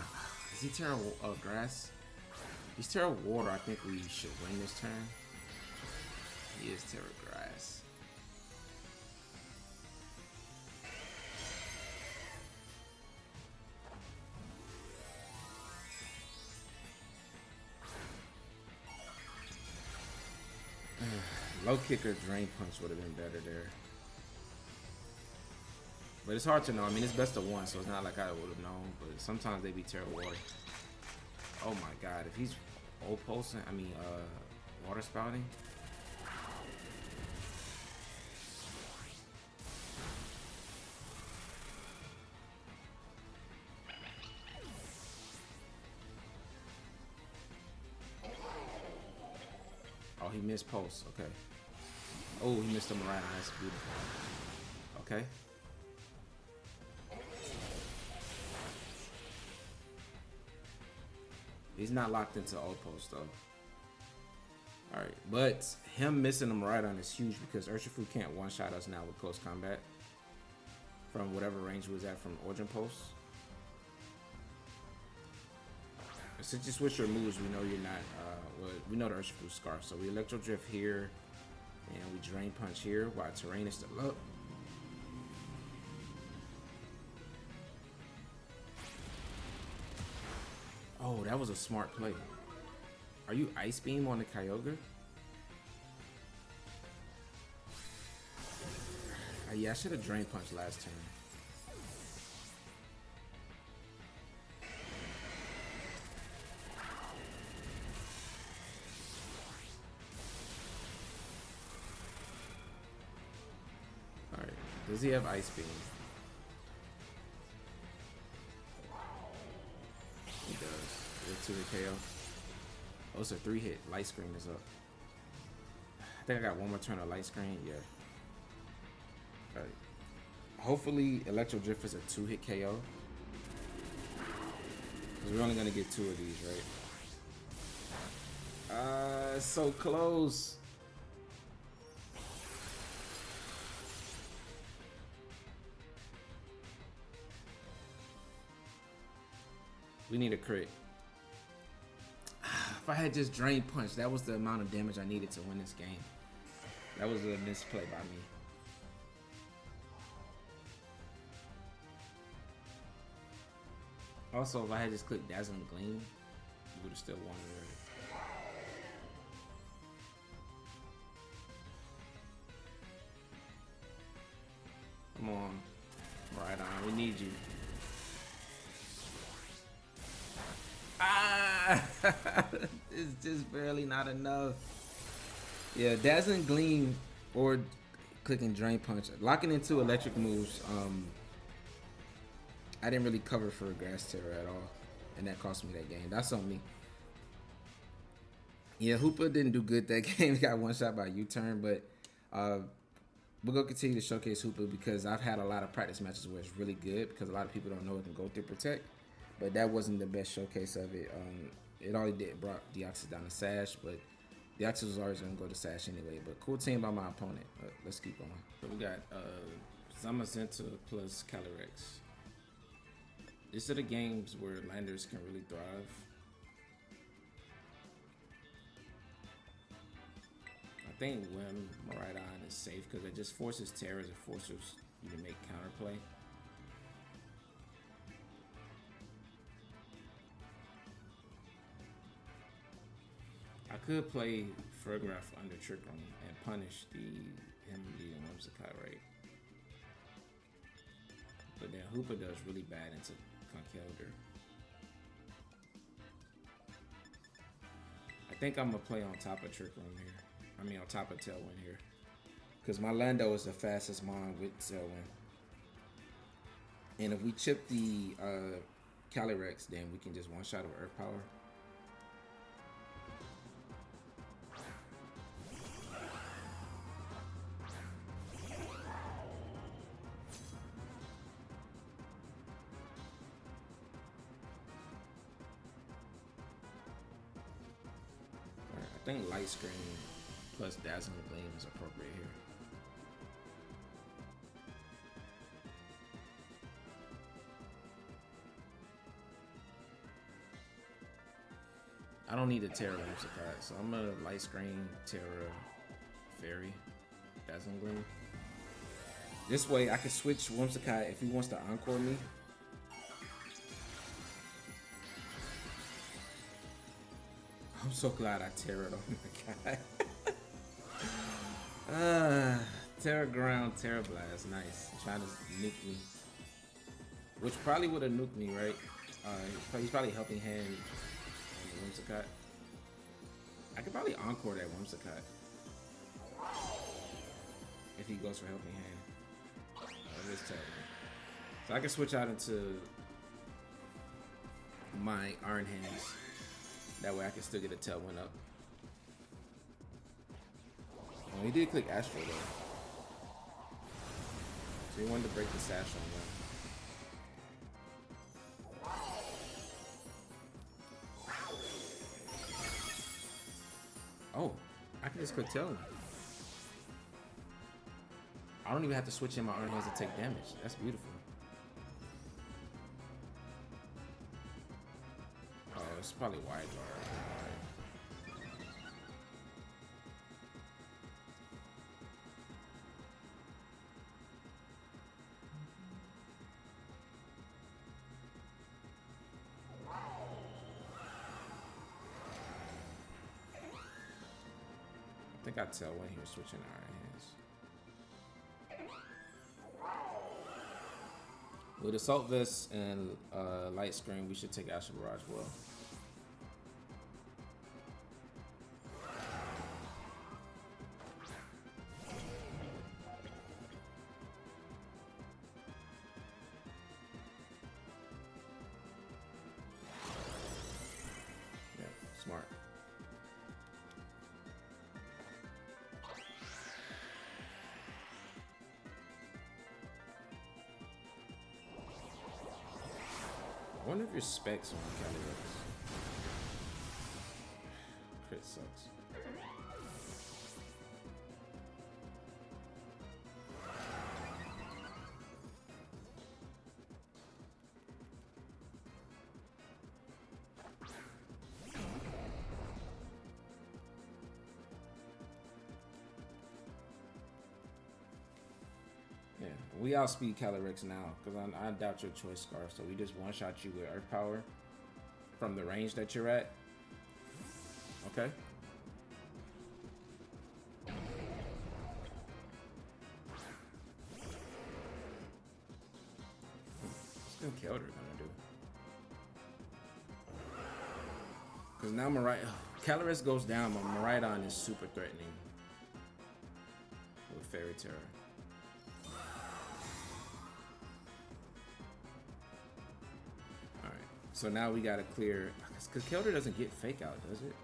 Is he Terra Grass? If he's Terra Water, I think we should win this turn. He is Terra Grass. Low kick or drain punch would have been better there. But it's hard to know. I mean, it's best of 1, so it's not like I would have known. But sometimes they be terrible water. Oh my god, if he's old pulsing, I mean, water spouting. Oh, he missed pulse. Okay. Oh, he missed a Miraidon. That's beautiful. Okay. He's not locked into ult post though. Alright, but him missing a Miraidon is huge because Urshifu can't one-shot us now with close combat from whatever range he was at from Origin Post. Since you switch your moves, we know you're not, well, we know the Urshifu's Scarf. So we Electro Drift here, and we Drain Punch here while terrain is still up. Oh, that was a smart play. Are you Ice Beam on the Kyogre? Yeah, I should have Drain Punch last turn. Alright, does he have Ice Beam? He does. It's 2-hit KO. Oh, it's a 3-hit. Light Screen is up. I think I got one more turn of Light Screen. Yeah. Alright. Hopefully Electro Drift is a 2-hit KO. Because we're only going to get 2 of these, right? It's so close. We need a crit. If I had just Drain Punch, that was the amount of damage I needed to win this game. That was a misplay by me. Also, if I had just clicked Dazzling Gleam, we would have still won it. Come on. Miraidon, we need you. Ah! It's just barely not enough. Yeah, Dazzling Gleam or clicking Drain Punch. Locking into electric moves, I didn't really cover for Grass Terror at all. And that cost me that game. That's on me. Yeah, Hoopa didn't do good that game. He got one shot by U-turn, but uh, we're gonna continue to showcase Hoopa because I've had a lot of practice matches where it's really good because a lot of people don't know it can go through protect, but that wasn't the best showcase of it. It only did brought Deoxys down to Sash, but Deoxys was always gonna go to Sash anyway. But cool team by my opponent. Let's keep going. So we got Zamazenta plus Calyrex. These are the games where landers can really thrive. I think when Miraidon is safe because it just forces terrors, it forces you to make counterplay. I could play Fergraph under Trick Room and punish him leading Whimsicott, right? But then Hoopa does really bad into Kyogre. I think I'm gonna play on top of Trick Room here. I mean on top of Tailwind here. Because my Lando is the fastest mon with Tailwind. And if we chip the Calyrex, then we can just one-shot with Earth Power. I think Light Screen plus Dazzling Gleam is appropriate here. I don't need a Terra Whimsicott, so I'm gonna Light Screen, Terra, Fairy, Dazzling Gleam. This way I can switch Whimsicott if he wants to Encore me. I'm so glad I Terra'd on my guy. Terra Ground, Terra Blast, nice. Trying to nuke me. Which probably would have nuked me, right? He's probably Helping Hand on the Whimsicott. I could probably Encore that Whimsicott. If he goes for Helping Hand. It is terrible. So I can switch out into my Iron Hands. That way I can still get a Tailwind up. Oh, he did click Astro though. So he wanted to break the Sash on that. Oh, I can just click Tailwind. I don't even have to switch in my Iron Hands to take damage. That's beautiful. Oh, it's probably wide guard. I think I'd tell when he was switching Iron Hands. With Assault Vest and Light Screen, we should take Astral Barrage well. Yeah, smart. I wonder if your specs on Calyrex. Crit sucks. Yeah, we outspeed Calyrex now because I doubt your choice, Scar. So we just one shot you with Earth Power from the range that you're at. Okay. What's Kyogre gonna do? Because now Calyrex goes down, but Miraidon is super threatening with Fairy Terror. So now we gotta clear, because Kyogre doesn't get Fake Out, does it?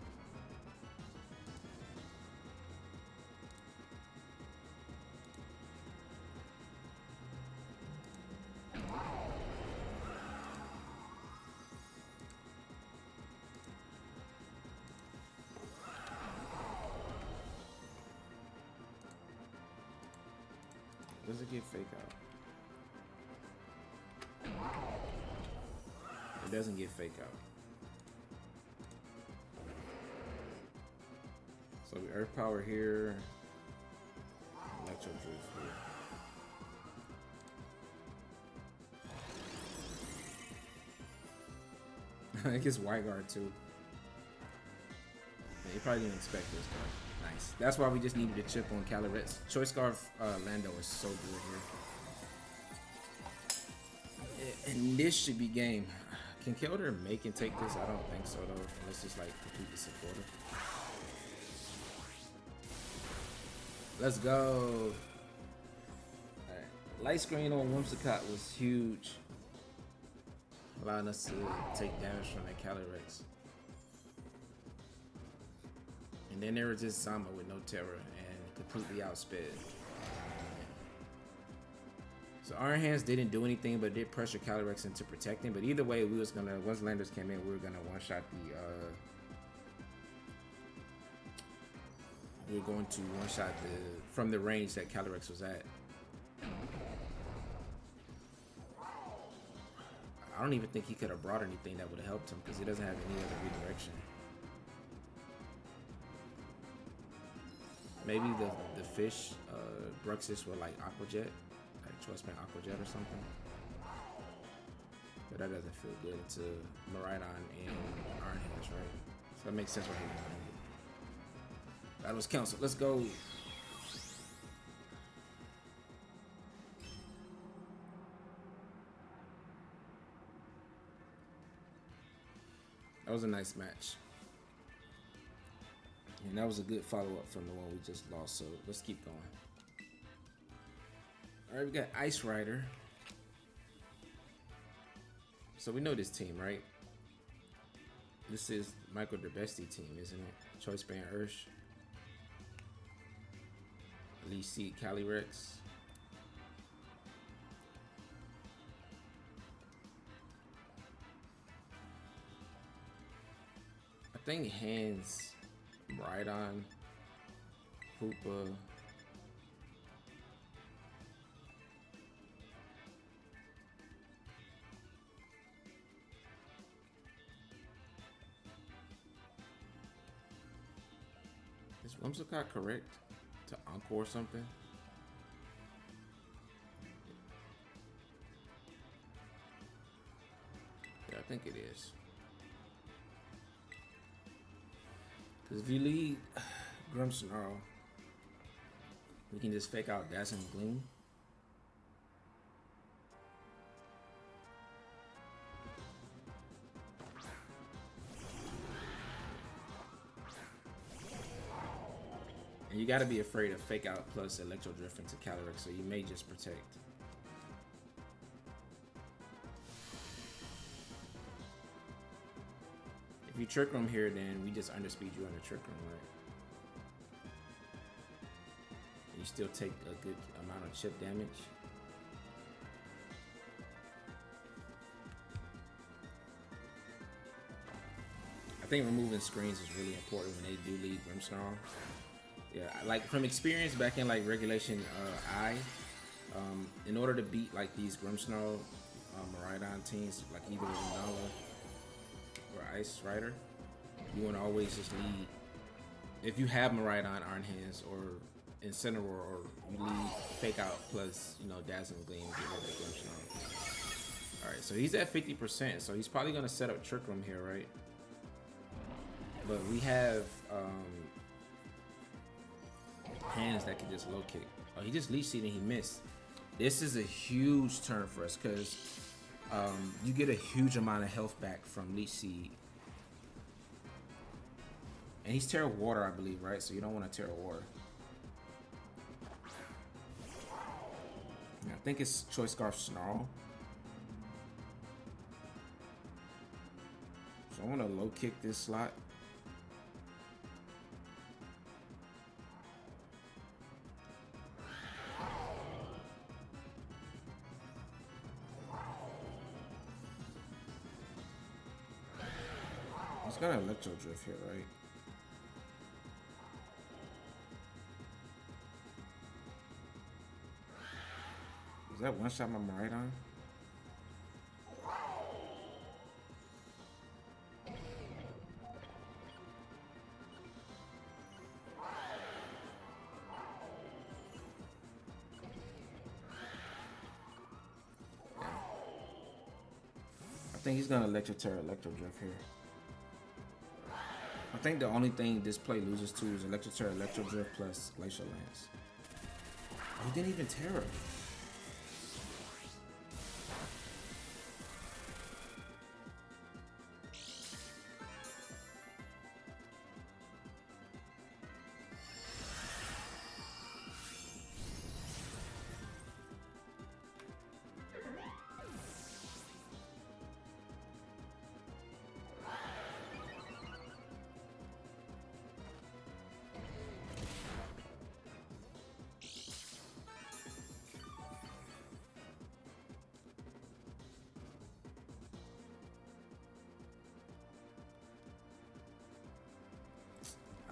Does it get fake out? It doesn't get fake out. So we Earth Power here. Electro Drift here. I guess White Guard too. Yeah, you probably didn't expect this card. Nice. That's why we just needed a chip on Calyrex. Choice Scarf Lando is so good here. And this should be game. Can Kyogre make and take this? I don't think so though. Unless it's like completely supportive. Let's go. Alright. Light screen on Whimsicott was huge. Allowing us to take damage from that Calyrex. And then there was just Zama with no terror and completely outsped. So Iron Hands didn't do anything, but did pressure Calyrex into protecting. But either way, we was gonna, once Landers came in, we were gonna one-shot the we were going to one-shot from the range that Calyrex was at. I don't even think he could have brought anything that would have helped him because he doesn't have any other redirection. Maybe the fish Bruxis with like Aqua Jet, like Choice Band Aqua Jet or something. But that doesn't feel good to Miraidon and Iron Hands, right? So that makes sense why he didn't bring it. That was Council. Let's go. That was a nice match. And that was a good follow-up from the one we just lost, so let's keep going. Alright, we got Ice Rider. So we know this team, right? This is Michael DeBestie team, isn't it? Choice Band Ursh. Lee Seed Calyrex. I think Hands, Miraidon, Hoopa. Is Whimsicott correct to Encore or something? Yeah, I think it is. Because if you lead Grimmsnarl, we can just fake out Dazzling Gleam. And you gotta be afraid of fake out plus Electro Drift into Calyrex, so you may just protect. If you Trick Room here, then we just underspeed you on the Trick Room, right? You still take a good amount of chip damage. I think removing screens is really important when they do lead Grimmsnarl. Yeah, like from experience back in like Regulation in order to beat like these Grimmsnarl Miraidon teams, like either Lunala or Ice Rider, you want to always just lead. If you have Miraidon, Iron Hands, or Incineroar, or you lead Fake Out plus, you know, Dazzling Gleam, get rid of Grimmsnarl. All right, so he's at 50%, so he's probably gonna set up Trick Room here, right? But we have Hands that can just low kick. Oh, he just Leech Seed and he missed. This is a huge turn for us because you get a huge amount of health back from Leech Seed. And he's Terra Water, I believe, right? So you don't want to Terra Water. Yeah, I think it's Choice Scarf Snarl. So I want to low kick this slot. It's got an Electro Drift here, right? that one shot my Miraidon? I think he's gonna Electric Terror, Electro Drift here. I think the only thing this play loses to is Electric Terror, Electro Drift plus Glacial Lance. Oh, he didn't even Terror.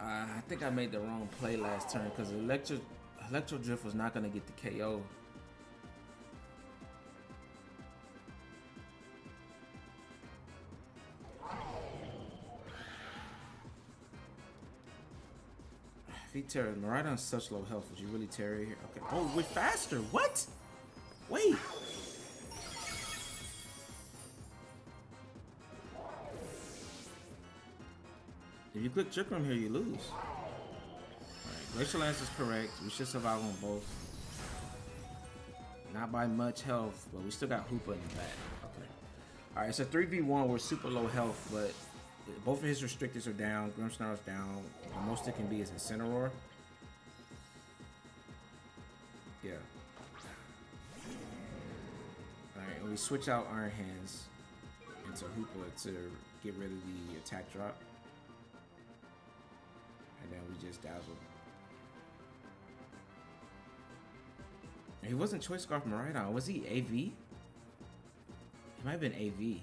I think I made the wrong play last turn because Electro Drift was not going to get the KO. If he Terra, Miraidon's such low health. Would you really Terra here? Okay. Oh, we're faster. What? Wait. If you click Trick Room here, you lose. Alright, Glacial Lance is correct. We should survive on both. Not by much health, but we still got Hoopa in the back. Okay. Alright, it's a 3v1. We're super low health, but both of his restrictors are down. Grimmsnarl's down. The most it can be is Incineroar. Yeah. Alright, and we switch out Iron Hands into Hoopa to get rid of the attack drop. And then we just dazzled. He wasn't Choice Scarf Miraidon. Was he AV? He might have been AV.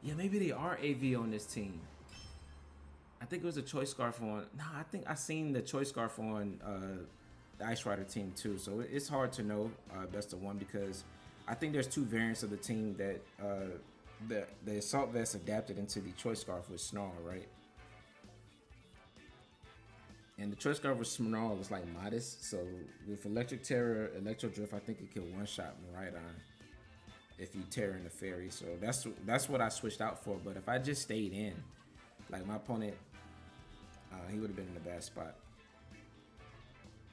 Yeah, maybe they are AV on this team. I think it was a Choice Scarf on... No, I think I seen the Choice Scarf on the Ice Rider team too. So it's hard to know best of one because I think there's two variants of the team that the Assault Vest adapted into the Choice Scarf with Snarl, right? And the Choice Scarf with Snarl was like modest, so with Electric Terror, Electro Drift, I think it could one-shot Miraidon if you Terror in the Fairy. So that's what I switched out for. But if I just stayed in, like my opponent, he would have been in a bad spot.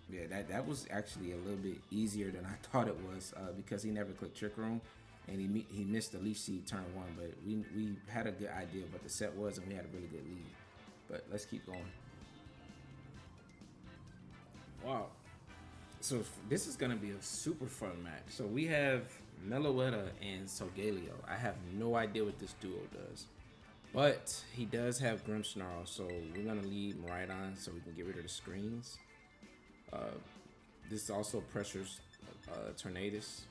Yeah, that was actually a little bit easier than I thought it was because he never clicked Trick Room, and he missed the Leaf Seed turn one. But we had a good idea of what the set was, and we had a really good lead. But let's keep going. Wow. So this is going to be a super fun match. So we have Meloetta and Solgaleo. I have no idea what this duo does. But he does have Grimmsnarl, so we're going to lead Miraidon so we can get rid of the screens. This also pressures Tornadus.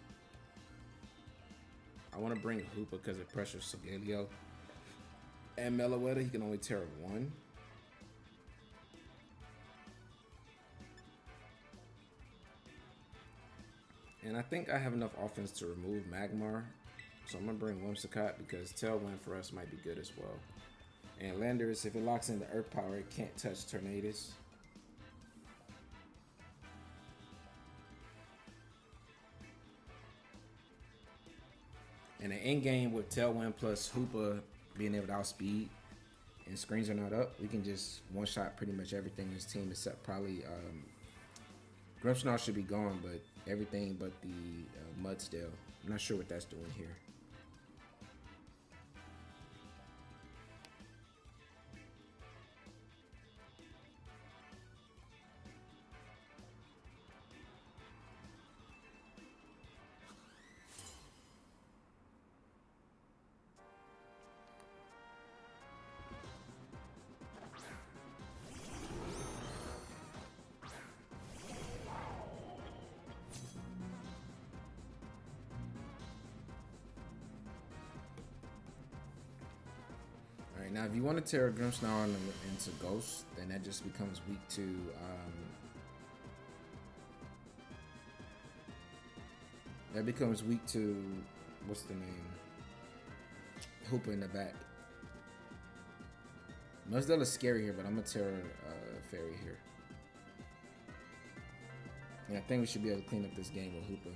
I want to bring Hoopa because it pressures Solgaleo. And Meloetta, he can only Terra one. And I think I have enough offense to remove Magmar. So I'm going to bring Whimsicott because Tailwind for us might be good as well. And Landorus, if it locks in the Earth Power, it can't touch Tornadus. And the end game with Tailwind plus Hoopa being able to outspeed and screens are not up, we can just one-shot pretty much everything in this team except probably Grimmsnarl should be gone, but everything but the Mudsdale. I'm not sure what that's doing here. Now, if you want to Terra Grimmsnarl into Ghost, then that just becomes weak to That becomes weak to, what's the name? Hoopa in the back. Muzdell is scary here, but I'm gonna Terra Fairy here. And I think we should be able to clean up this game with Hoopa.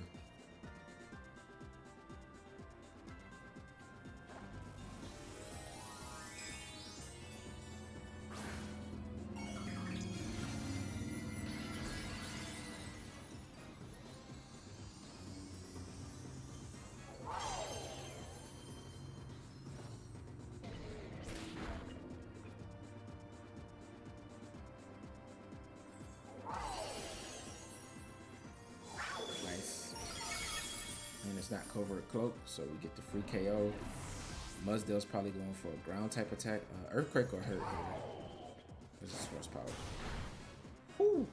Not covert cloak, so we get the free KO. Muzdell's probably going for a ground type attack. Earthquake or hurt here. This is horsepower. Whew.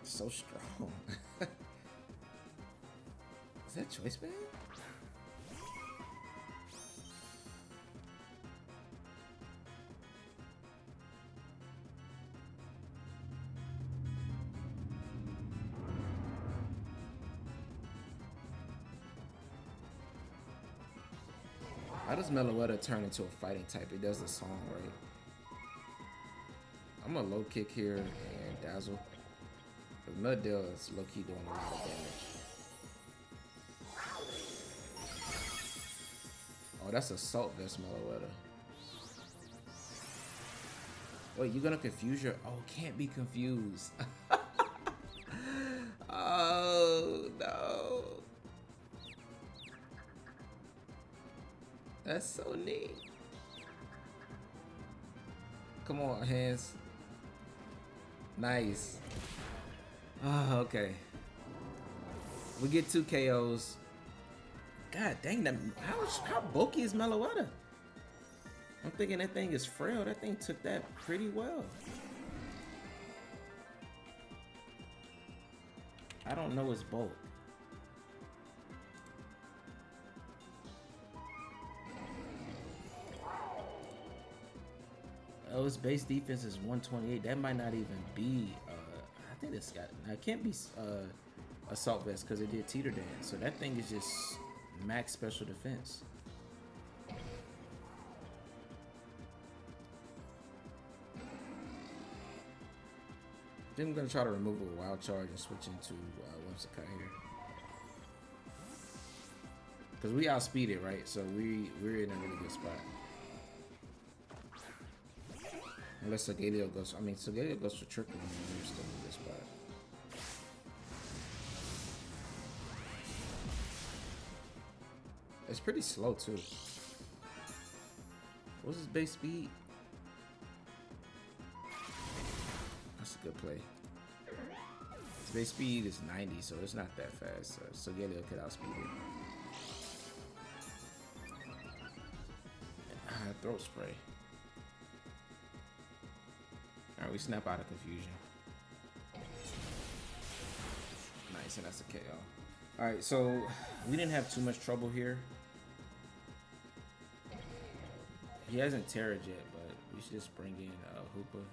So strong. Is that choice band? How does Meloetta turn into a fighting type? It does the song, right? I'm gonna low kick here and dazzle. Because Muzdell is low key doing a lot of damage. Oh, that's Assault Vest Meloetta. Wait, you gonna confuse your. Oh, can't be confused. Oh, no. That's so neat. Come on, hands. Nice. Oh, okay. We get 2 KOs. God dang, that how bulky is Meloetta? I'm thinking that thing is frail. That thing took that pretty well. I don't know its bulk. Oh, its base defense is 128. That might not even be. I think it's got. It can't be Assault Vest because it did Teeter Dance. So that thing is just max special defense. Then I'm gonna try to remove a wild charge and switch into Whimsicott here. Because we outspeeded, right? So we're in a really good spot. Unless Solgaleo goes, Solgaleo goes for Trick Room, and we're still in this spot. It's pretty slow too. What's his base speed? That's a good play. His base speed is 90, so it's not that fast. Solgaleo could outspeed it. Throat spray. Alright, we snap out of confusion. Nice, and that's a KO. Alright, so we didn't have too much trouble here. He hasn't terrored yet, but we should just bring in Hoopa.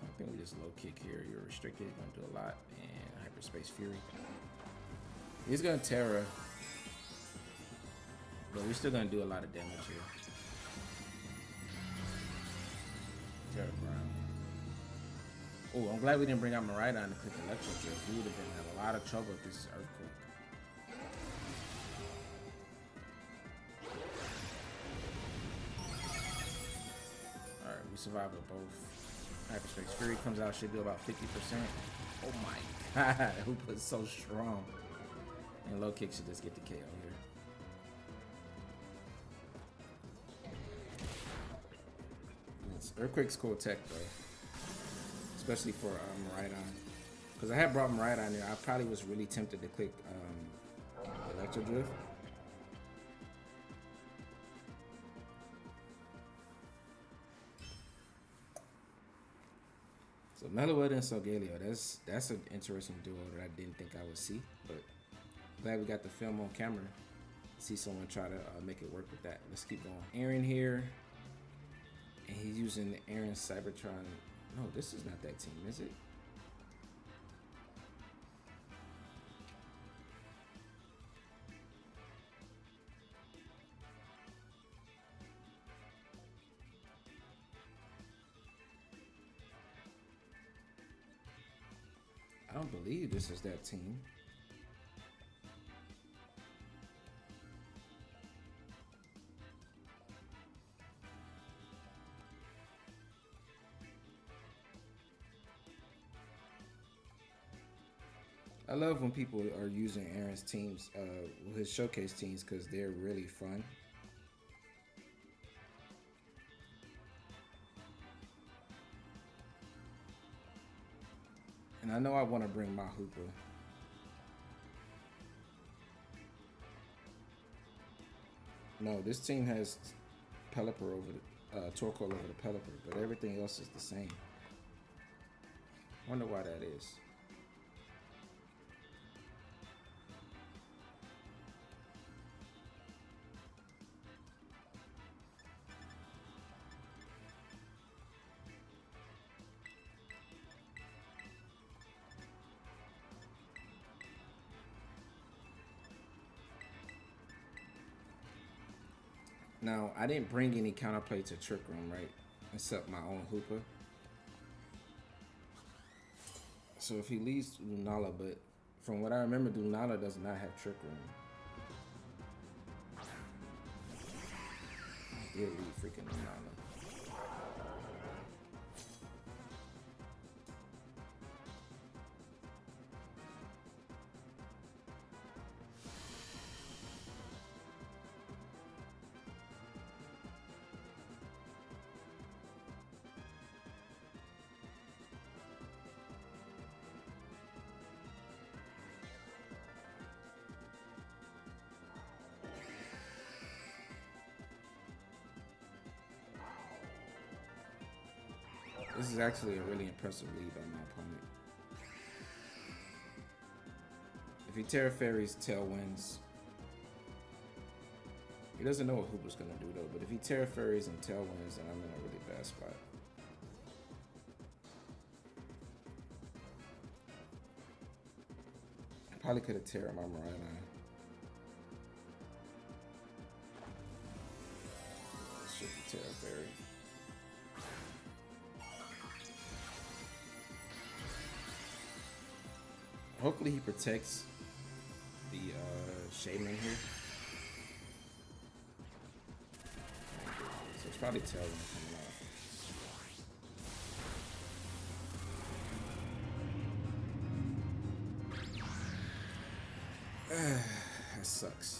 I think we just low kick here. You're restricted, you're gonna do a lot. And Hyperspace Fury. He's gonna Terra. But we're still gonna do a lot of damage here. Terra Ground. Oh, I'm glad we didn't bring out Miraidon to click Electro Drift. We would have been having a lot of trouble if this is Earthquake. Alright, we survived with both. Hyperspace Fury comes out, should do about 50%. Oh my god, Hoopa's so strong. And low kick should just get the KO here. Earthquake's cool tech though, especially for Miraidon. Because I had brought Miraidon there, I probably was really tempted to click Electro Drift. So Meloetta and Solgaleo, that's an interesting duo that I didn't think I would see, but glad we got the film on camera. see someone try to make it work with that. Let's keep going. Aaron here, and he's using Aaron Cybertron. No, this is not that team, is it? I don't believe this is that team. I love when people are using Aaron's teams, his showcase teams, because they're really fun. And I know I want to bring my Hoopa. No, this team has Pelipper over the Torkoal over the Pelipper, but everything else is the same. Wonder why that is. Now, I didn't bring any counterplay to Trick Room, right? Except my own Hoopa. So if he leaves Lunala, but from what I remember, Lunala does not have Trick Room. I did leave freaking Lunala. This is actually a really impressive lead by my opponent. If he Terra Fairies Tailwinds, he doesn't know what Hoopa's gonna do though, but if he Terra Fairies and Tailwinds, then I'm in a really bad spot. I probably could have Terra my Miraidon. This should be Terra Fairy. Hopefully he protects the Shaman here. So it's probably Tailwind coming off. That sucks.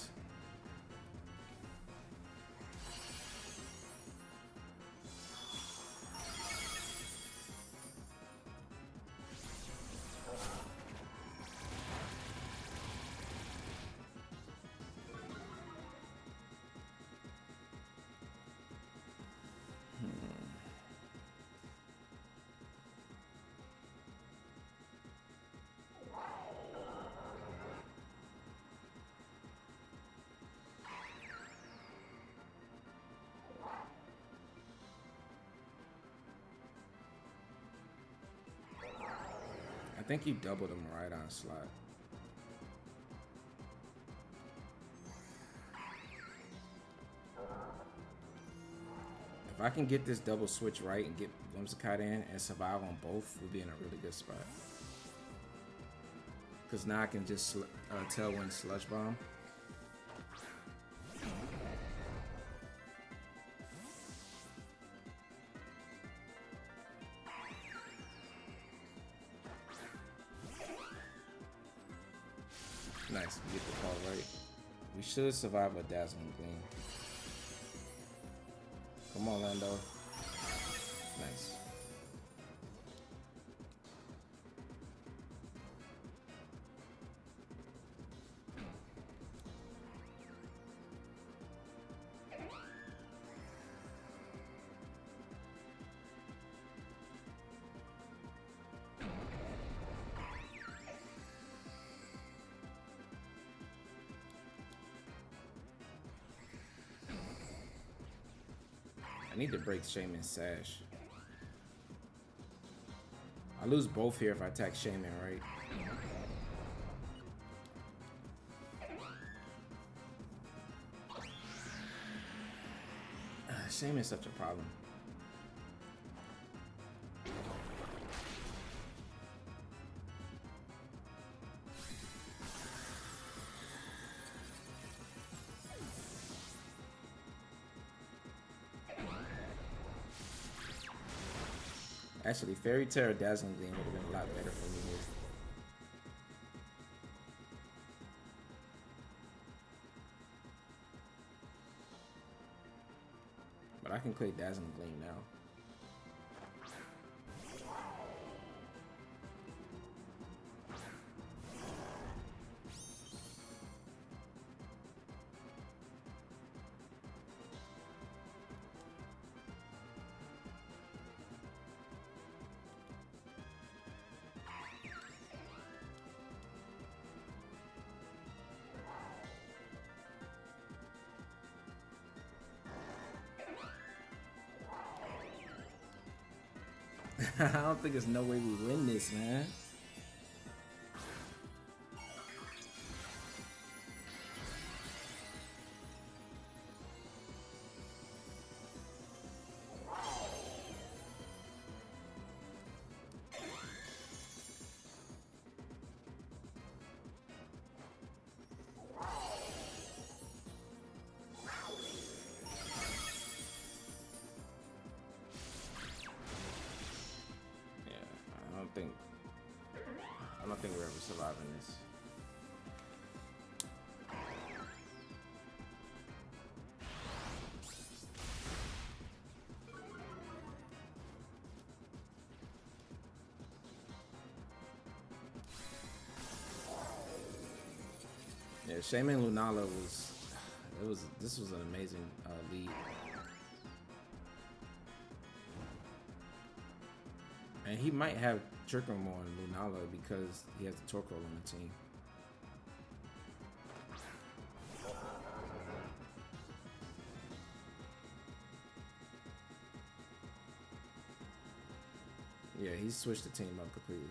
I think you doubled him right on slot. If I can get this double switch right and get Whimsicott in and survive on both, we'll be in a really good spot. Because now I can just Tailwind Sludge Bomb. Nice, we get the call right. We should survive a Dazzling Gleam. Come on, Lando. Nice. I need to break Shaman's Sash. I lose both here if I attack Shaman, right? Shaman's such a problem. Actually, Fairy Terra Dazzling Gleam would have been a lot better for me here. But I can play Dazzling Gleam now. I don't think there's no way we win this, man. I don't think we're ever surviving this. Yeah, Shaman Lunala this was an amazing lead. And he might have Trick Room on Lunala because he has the Torkoal on the team. Yeah, he switched the team up completely.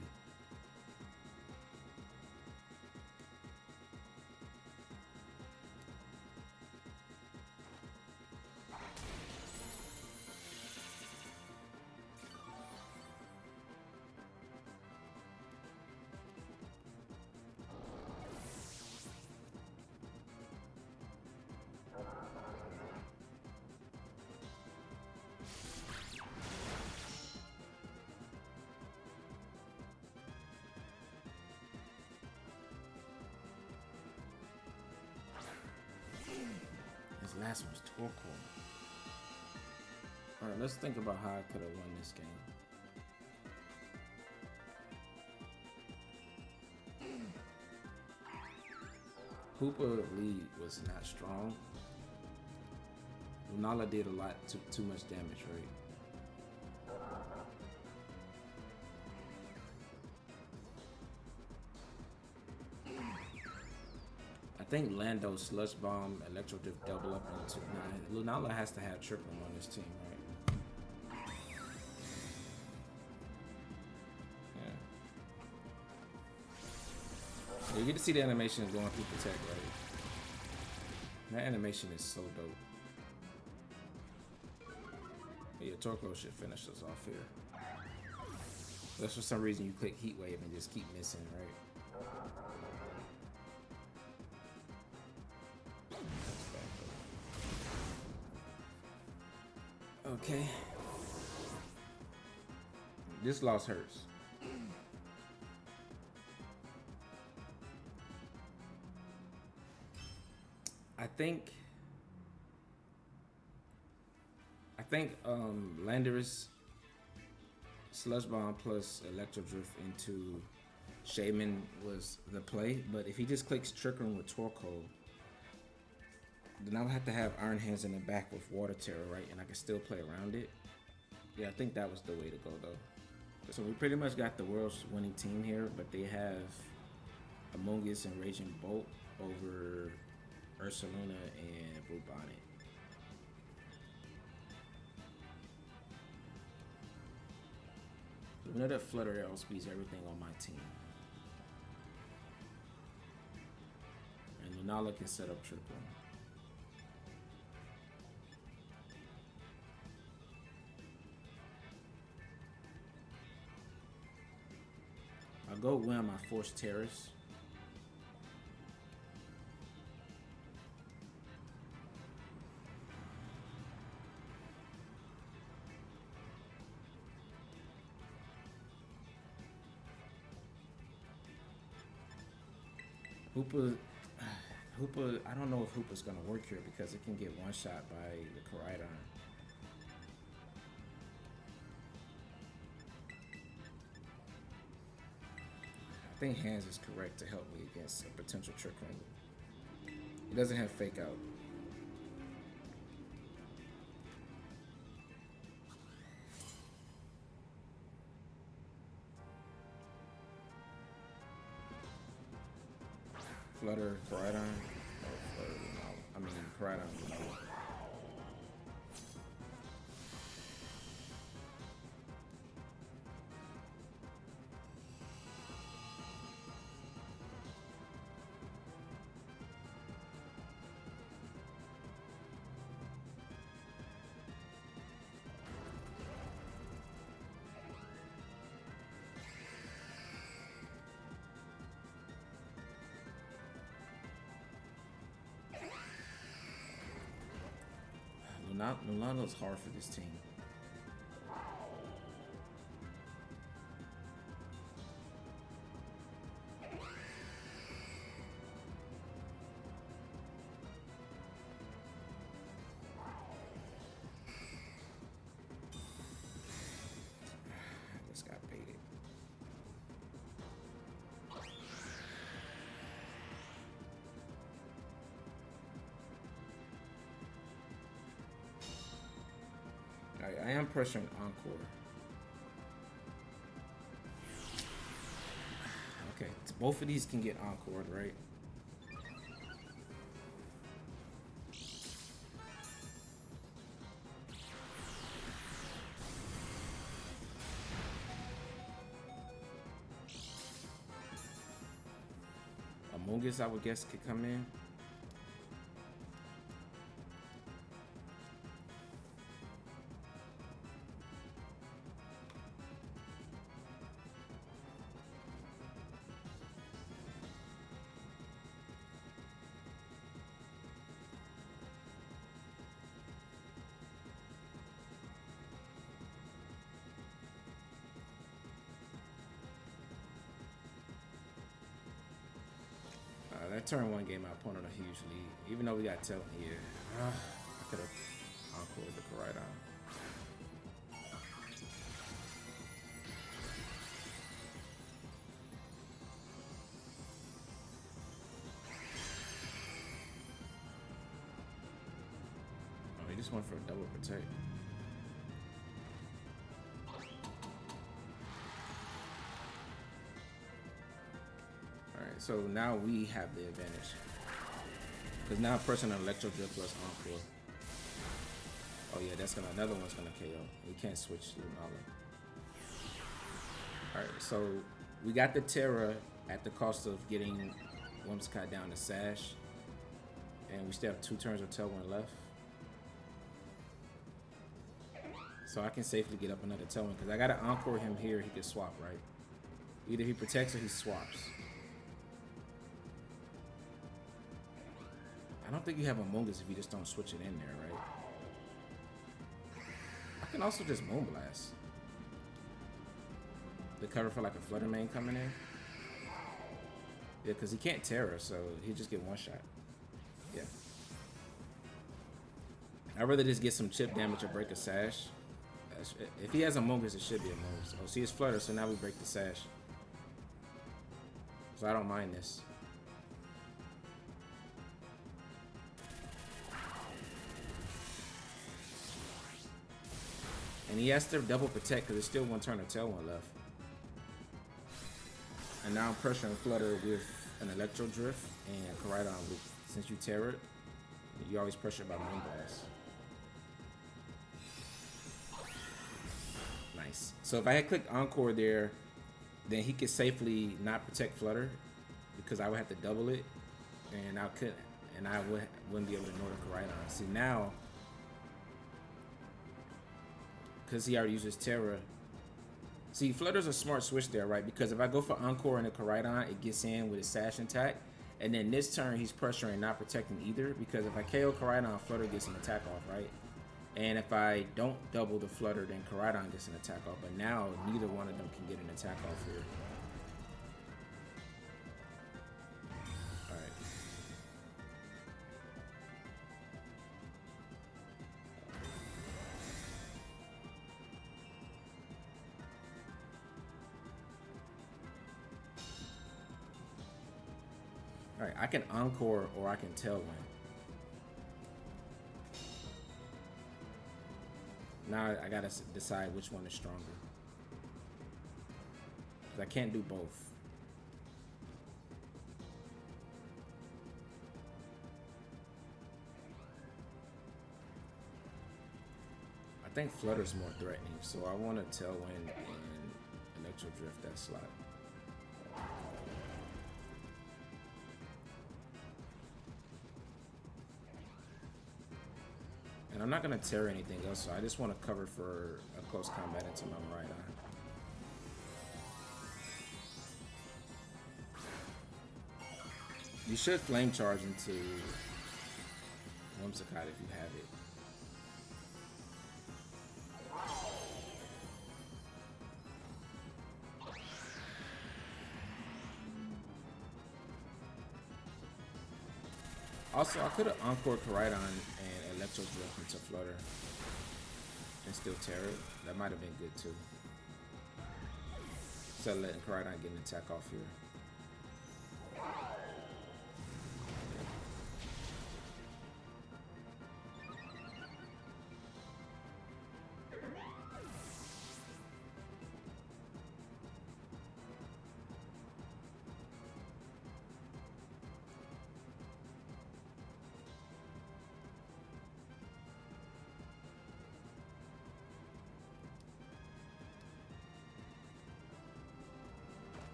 Last one's Torkoal. Alright, let's think about how I could have won this game. Hoopa lead was not strong. Lunala did a lot, too much damage, right? I think Lando, Sludge Bomb, Electro Drift double up into 9. Lunala has to have triple on this team, right? Yeah. You get to see the animation going through Protect, right? That animation is so dope. But yeah, Torkoal should finish us off here. Unless for some reason you click Heat Wave and just keep missing, right? Okay. This loss hurts. I think Landorus Sludge Bomb plus Electro Drift into Shaman was the play, but if he just clicks Trick Room with Torkoal, then I would have to have Iron Hands in the back with Water Terror, right? And I can still play around it. Yeah, I think that was the way to go, though. So we pretty much got the world's winning team here, but they have Amoonguss and Raging Bolt over Ursaluna and Bluebonnet. We know that Flutter outspeeds everything on my team. And Lunala can set up triple. I'll go win my Force Terrace. Hoopa, I don't know if Hoopa's gonna work here because it can get one shot by the Koraidon. I think Hands is correct to help me against a potential Trick Room. He doesn't have Fake Out. Flutter, Groudon. I mean, Groudon. Lunala's hard for this team. This got baited. I am pressuring Encore. Okay, both of these can get Encored, right? Among Us, I would guess, could come in. That turn one game, my opponent a huge lead. Even though we got Tilt here, I could have encored the Koraidon. Oh, he just went for a double protect. So now we have the advantage. Because now pressing an Electro Drift plus Encore. Oh yeah, that's another one's gonna KO. We can't switch to Lunala. Alright, so we got the Terra at the cost of getting Whimsicott down to Sash. And we still have 2 turns of Tailwind left. So I can safely get up another Tailwind because I gotta Encore him here, he can swap, right? Either he protects or he swaps. I don't think you have Among Us if you just don't switch it in there, right? I can also just Moonblast. The cover for like a Flutter main coming in. Yeah, because he can't Terra, so he'll just get one shot. Yeah. I'd rather just get some chip damage or break a Sash. If he has Among Us, it should be Among Us. Oh, see, it's Flutter, so now we break the Sash. So I don't mind this. And he has to double protect because there's still 1 turn of Tailwind left. And now I'm pressuring Flutter with an Electro Drift and Koraidon. Since you Terra it, you always pressure by Moonblast. Nice. Nice. So if I had clicked Encore there, then he could safely not protect Flutter because I would have to double it, and I couldn't, and I wouldn't be able to ignore the Koraidon. See now, because he already uses Terra. See, Flutter's a smart switch there, right? Because if I go for Encore and the Koraidon, it gets in with his Sash attack, and then this turn he's pressuring, not protecting either. Because if I KO Koraidon, Flutter gets an attack off, right? And if I don't double the Flutter, then Koraidon gets an attack off. But now neither one of them can get an attack off here. Alright. Alright, I can Encore or I can Tailwind. Now I gotta decide which one is stronger. Because I can't do both. I think Flutter's more threatening, so I want to Tailwind and Electro Drift that slot. And I'm not going to tear anything else, so I just want to cover for a close combat into my Miraidon. You should Flame Charge into Whimsicott if you have it. Also, I could have Encore Koraidon and Electro Drift into Flutter and still tear it. That might have been good too. Instead of letting Koraidon get an attack off here.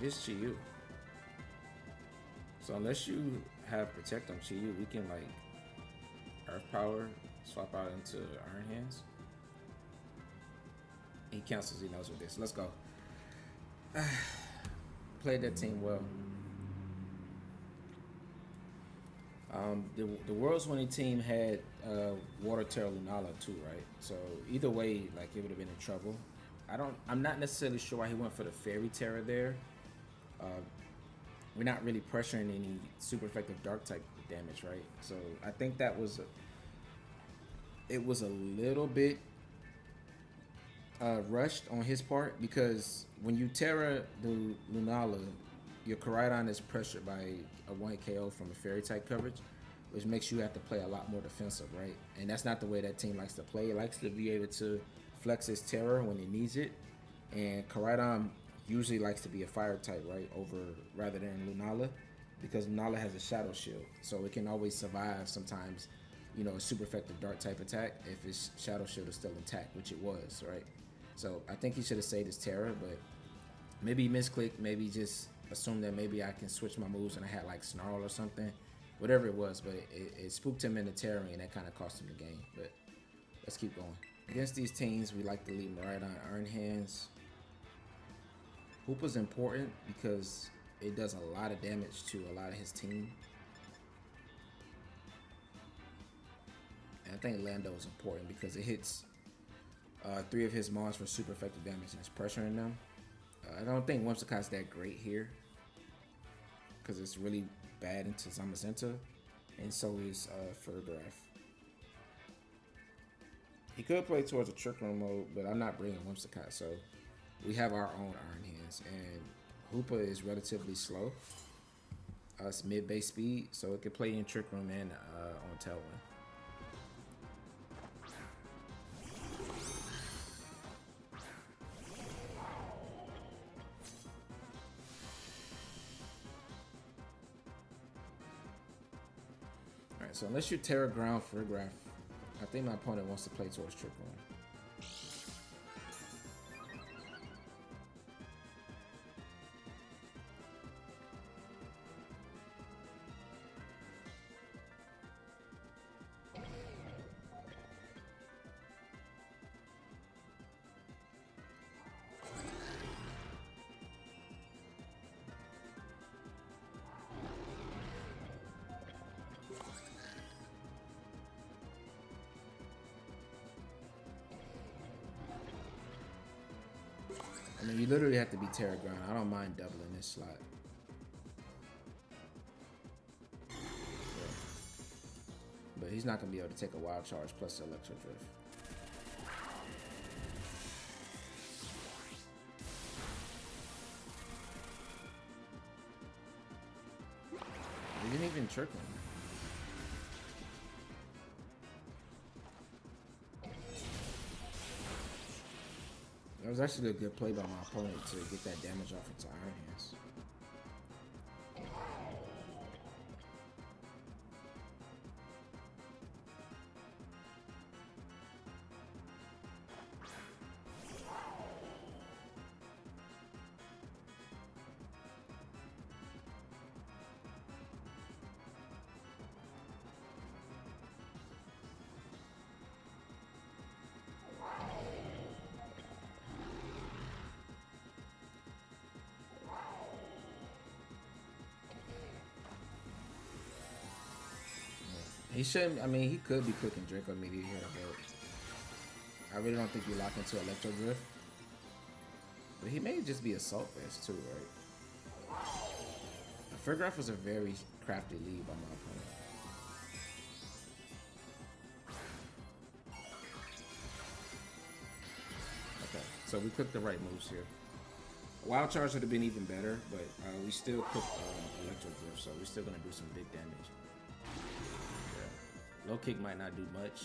It's Chi-Yu. So unless you have Protect on Chi-Yu, we can like Earth Power, swap out into Iron Hands. He cancels, he knows with this. Let's go. Played that team well. The world's winning team had Water Terra Lunala too, right? So either way, like it would have been in trouble. I'm not necessarily sure why he went for the Fairy Terra there. We're not really pressuring any super effective dark type damage, right? So I think that was it was a little bit rushed on his part, because when you Terra the Lunala, your Koraidon is pressured by a 1 KO from a Fairy type coverage, which makes you have to play a lot more defensive, right? And that's not the way that team likes to play. It likes to be able to flex its Terra when it needs it, and Koraidon usually likes to be a fire type, right, rather than Lunala, because Lunala has a shadow shield, so it can always survive sometimes, you know, a super effective dark type attack if its shadow shield is still intact, which it was, right? So I think he should have saved his Terra, but maybe he misclicked, maybe just assumed that maybe I can switch my moves and I had like Snarl or something, whatever it was, but it spooked him into Terra, and that kind of cost him the game. But let's keep going. Against these teams, we like to leave Miraidon Iron Hands. Hoopa's important because it does a lot of damage to a lot of his team. And I think Lando is important because it hits 3 of his Mons for super effective damage and it's pressuring them. I don't think Whimsicott's that great here because it's really bad into Zamazenta, and so is Fergraph. He could play towards a Trick Room mode, but I'm not bringing Whimsicott, so we have our own Iron Hands, and Hoopa is relatively slow. It's mid-base speed, so it can play in Trick Room and on Tailwind. Alright, so unless you Terra Ground for a graph, I think my opponent wants to play towards Trick Room. I mean, you literally have to be Terra Ground. I don't mind doubling this slot. Yeah. But he's not going to be able to take a Wild Charge plus the Electro Drift. He didn't even trick him. That was actually a good play by my opponent to get that damage off into Iron Hands. He shouldn't. I mean, he could be cooking Draco Meteor here, but I really don't think you lock into Electro Drift. But he may just be Assault Vest too, right? The Farigiraf was a very crafty lead by my opponent. Okay, so we cooked the right moves here. Wild Charge would have been even better, but we still cooked Electro Drift, so we're still gonna do some big damage. Low kick might not do much.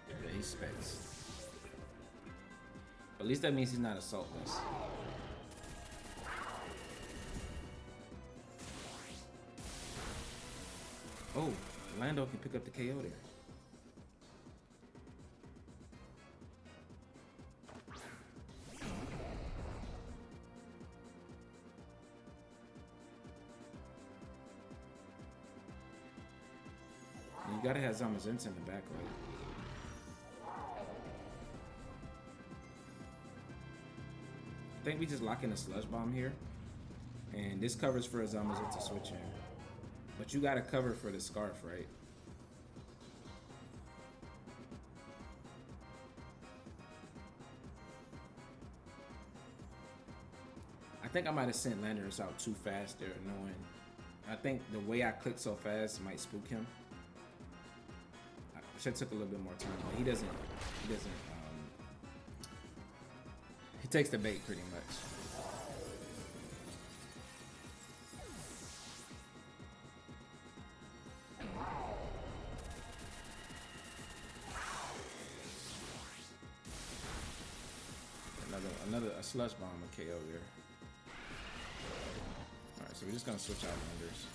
Yeah, he specs. At least that means he's not Assault Vest. Oh, Lando can pick up the KO there. You gotta have Zamazenta in the back, right? I think we just lock in a Sludge Bomb here. And this covers for a Zamazenta switch in. But you gotta cover for the Scarf, right? I think I might have sent Landers out too fast there, knowing. I think the way I clicked so fast might spook him. Should have took a little bit more time, but he doesn't, he takes the bait pretty much. Another Slush Bomb and KO there. Alright, so we're just gonna switch out Landers.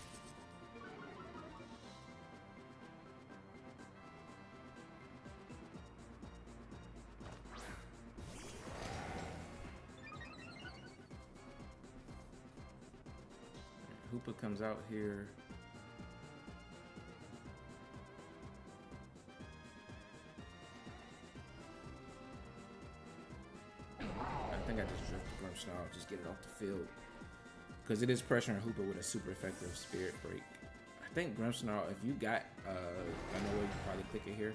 Hoopa comes out here. I think I just drift the Grimmsnarl, just get it off the field. Because it is pressuring Hoopa with a super effective Spirit Break. I think Grimmsnarl, if you got, I know where you probably click it here.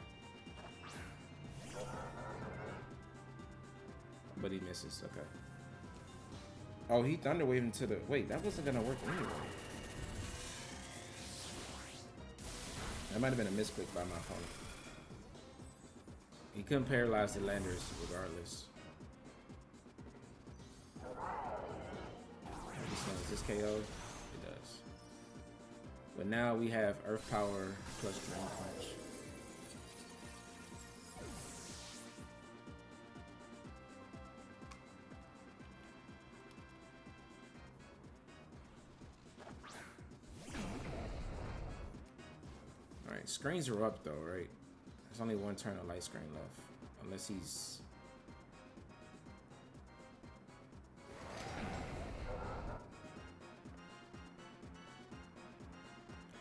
But he misses, okay. Oh, he Thunder Wave into the... Wait, that wasn't going to work anyway. That might have been a misclick by my opponent. He couldn't paralyze the Landers regardless. Does this KO? It does. But now we have Earth Power plus Drain Punch. Alright, screens are up though, right? There's only one turn of light screen left. Unless he's...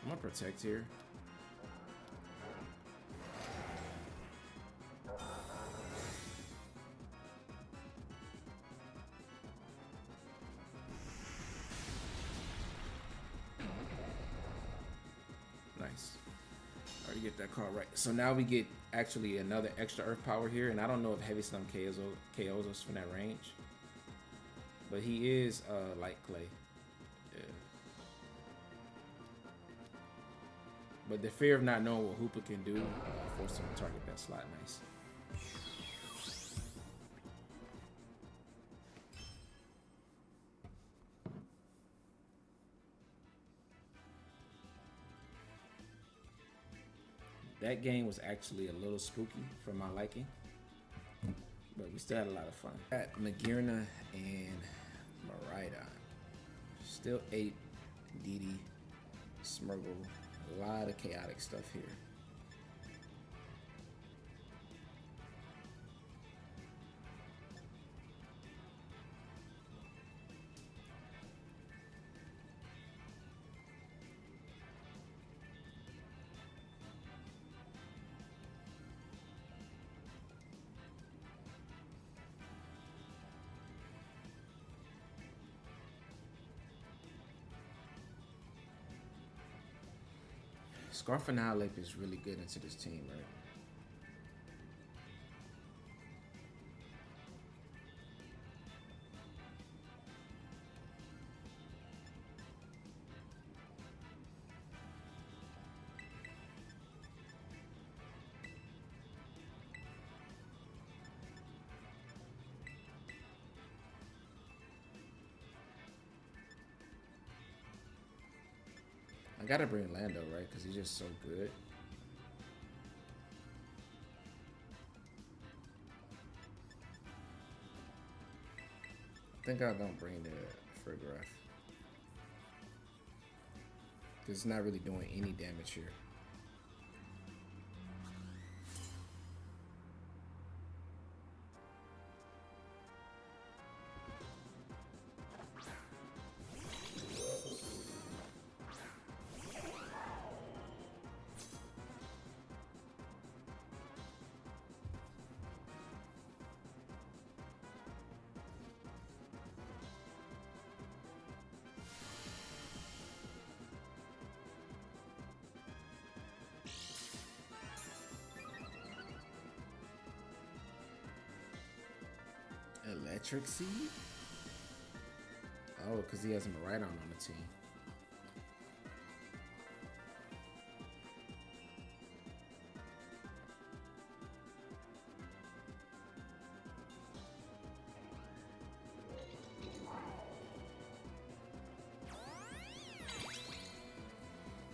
I'm gonna protect here. Nice. Already get that card right. So now we get actually another extra earth power here, and I don't know if Heavy Slam KOs us from that range. But he is light clay. Yeah. But the fear of not knowing what Hoopa can do forced him to target that slot. Nice. That game was actually a little spooky for my liking, but we still had a lot of fun. At Magearna and Miraidon. Still 8 DD, Smurgle. A lot of chaotic stuff here. Scarlet is really good into this team, right? I gotta bring Lando, right? Because he's just so good. I think I'm gonna bring the Frigoraph. Because it's not really doing any damage here. Electric Seed? Oh, because he has a Miraidon on the team.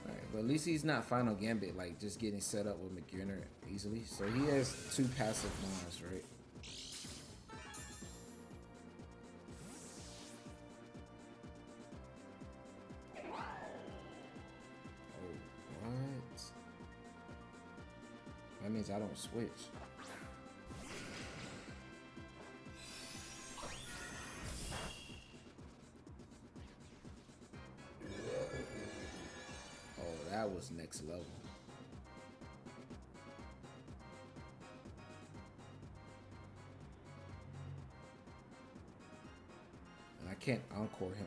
Alright, but at least he's not Final Gambit, like just getting set up with Magearna easily. So he has 2 passive Mons, right? That means I don't switch. Oh, that was next level. And I can't encore him.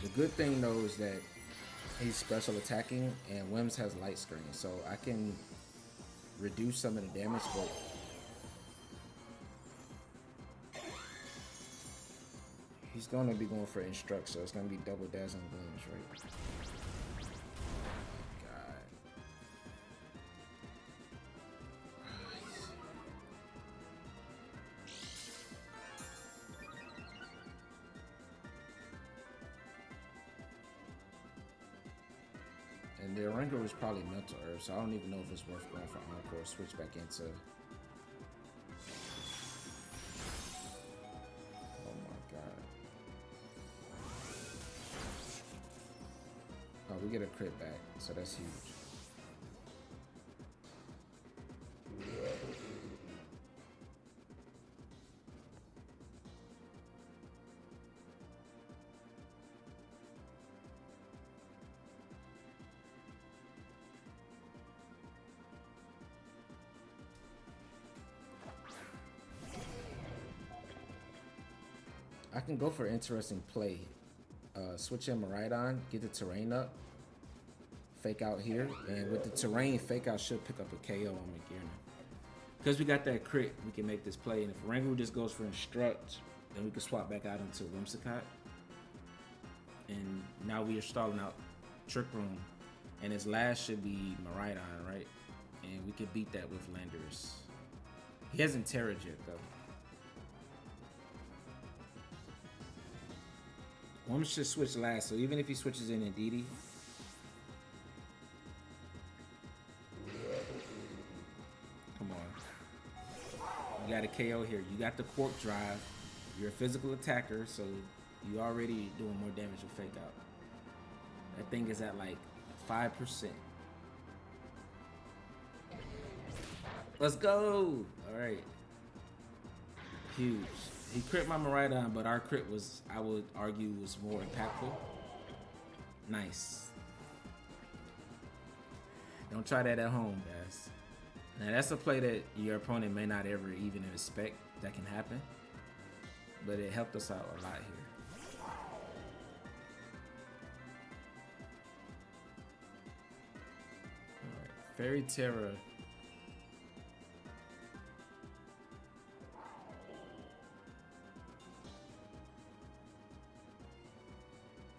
The good thing though is that he's special attacking and Wims has light screen, so I can reduce some of the damage, but he's going to be going for Instruct, so it's going to be double dazzling gleams, right? God. The Oranguru is probably Mental Herb, so I don't even know if it's worth going for Encore. Switch back into. Oh my god. Oh, we get a crit back, so that's huge. I can go for interesting play. Switch in Miraidon, get the terrain up, fake out here, and with the terrain, fake out should pick up a KO on McGearn. Because we got that crit, we can make this play. And if Oranguru just goes for Instruct, then we can swap back out into Whimsicott. And now we are stalling out Trick Room. And his last should be Miraidon, right? And we can beat that with Landorus. He hasn't Terra'd yet, though. One should switch last, so even if he switches in Indeedee. Come on. You got a KO here. You got the Quark Drive. You're a physical attacker, so you already doing more damage with Fake Out. That thing is at like 5%. Let's go! Alright. Huge. He crit my Miraidon, but our crit was, I would argue, was more impactful. Nice. Don't try that at home, guys. Now that's a play that your opponent may not ever even expect that can happen. But it helped us out a lot here. Alright, Fairy Terra.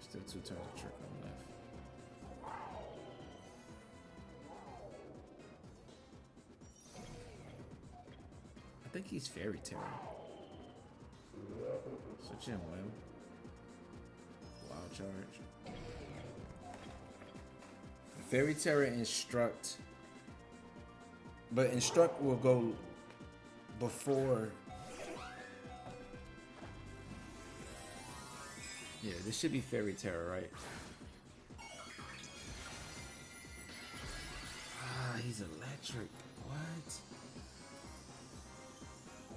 Still 2 turns of Trick on left. I think he's Fairy Terra. Switch in Whim. Wild Charge. Fairy Terra Instruct. But Instruct will go before. Yeah, this should be Fairy Terra, right? Ah, he's electric. What?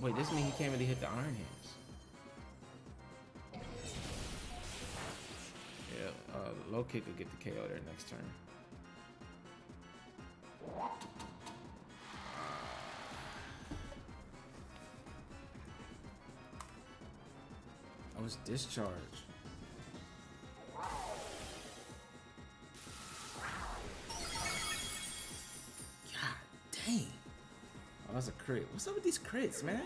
Wait, this means he can't really hit the Iron Hands. Yeah, low kick will get the KO there next turn. Oh, it's Discharge. Dang. Oh, that's a crit. What's up with these crits, man?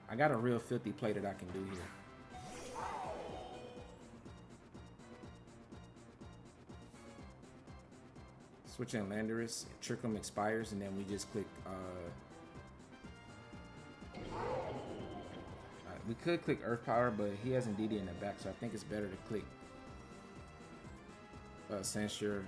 I got a real filthy play that I can do here. Switch in Landorus, Trick Room expires, and then we just click we could click Earth Power, but he has Indeedee in the back, so I think it's better to click Censure.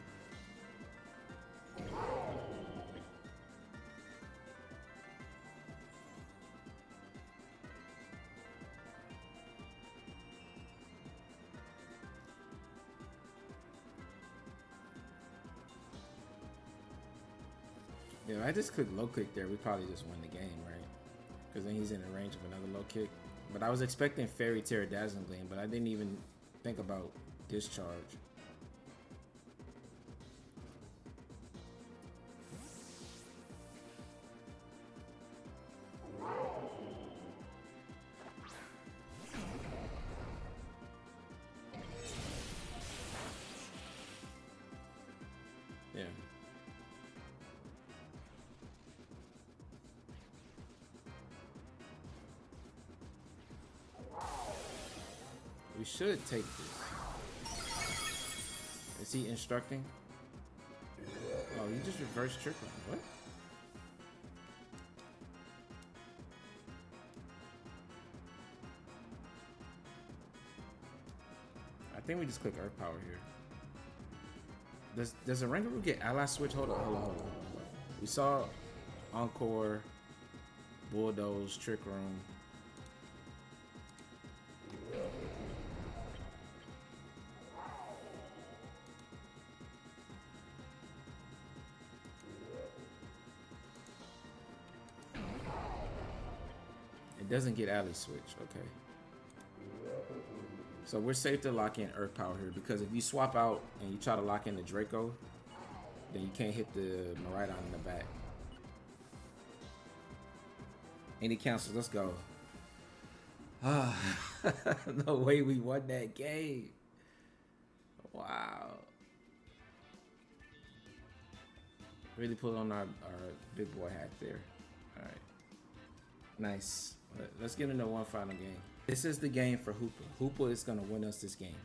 Yeah, I just clicked low kick there. We probably just win the game, right? Because then he's in the range of another low kick. But I was expecting Fairy Terra Dazzling Gleam, but I didn't even think about Discharge. Yeah. We should take this. Is he instructing? Oh, you just reverse trick him. What? think we just click Earth Power here. Does Oranguru get Ally Switch? Hold on. We saw Encore, Bulldoze, Trick Room. It doesn't get Ally Switch, okay. So we're safe to lock in Earth Power here because if you swap out and you try to lock in the Draco, then you can't hit the Miraidon in the back. Any cancels, let's go. No way we won that game. Wow. Really put on our big boy hat there. All right. Nice. Let's get into one final game. This is the game for Hoopa. Hoopa is going to win us this game.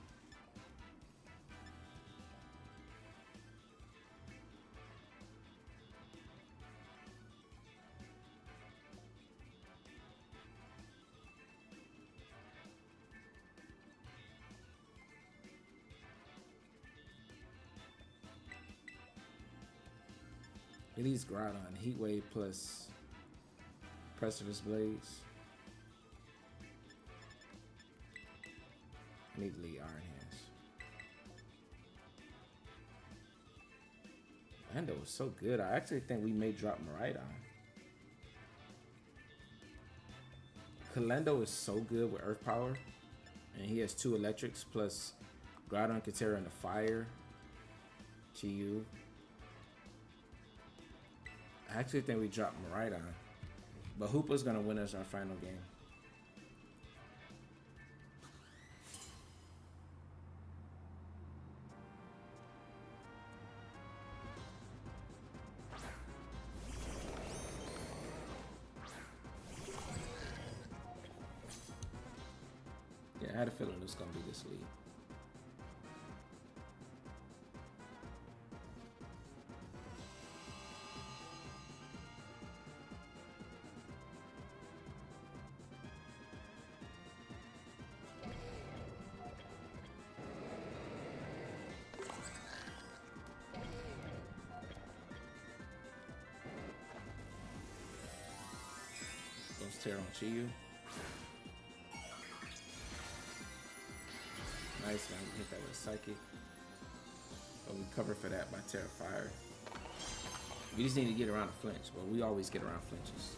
It is Groudon, Heat Wave plus Precipice Blaze. I need to lead Iron Hands. Lando was so good. I actually think we may drop Miraidon. Kalendo is so good with Earth Power. And he has 2 electrics plus Groudon can tear into Fire. Chiyu. I actually think we drop Miraidon. But Hoopa's gonna win us our final game. Yeah, I had a feeling it was gonna be this lead. Let's tear on Chiyu. Nice, man. Hit that with Psychic. But we cover for that by Terra Fire. We just need to get around a flinch, but we always get around flinches.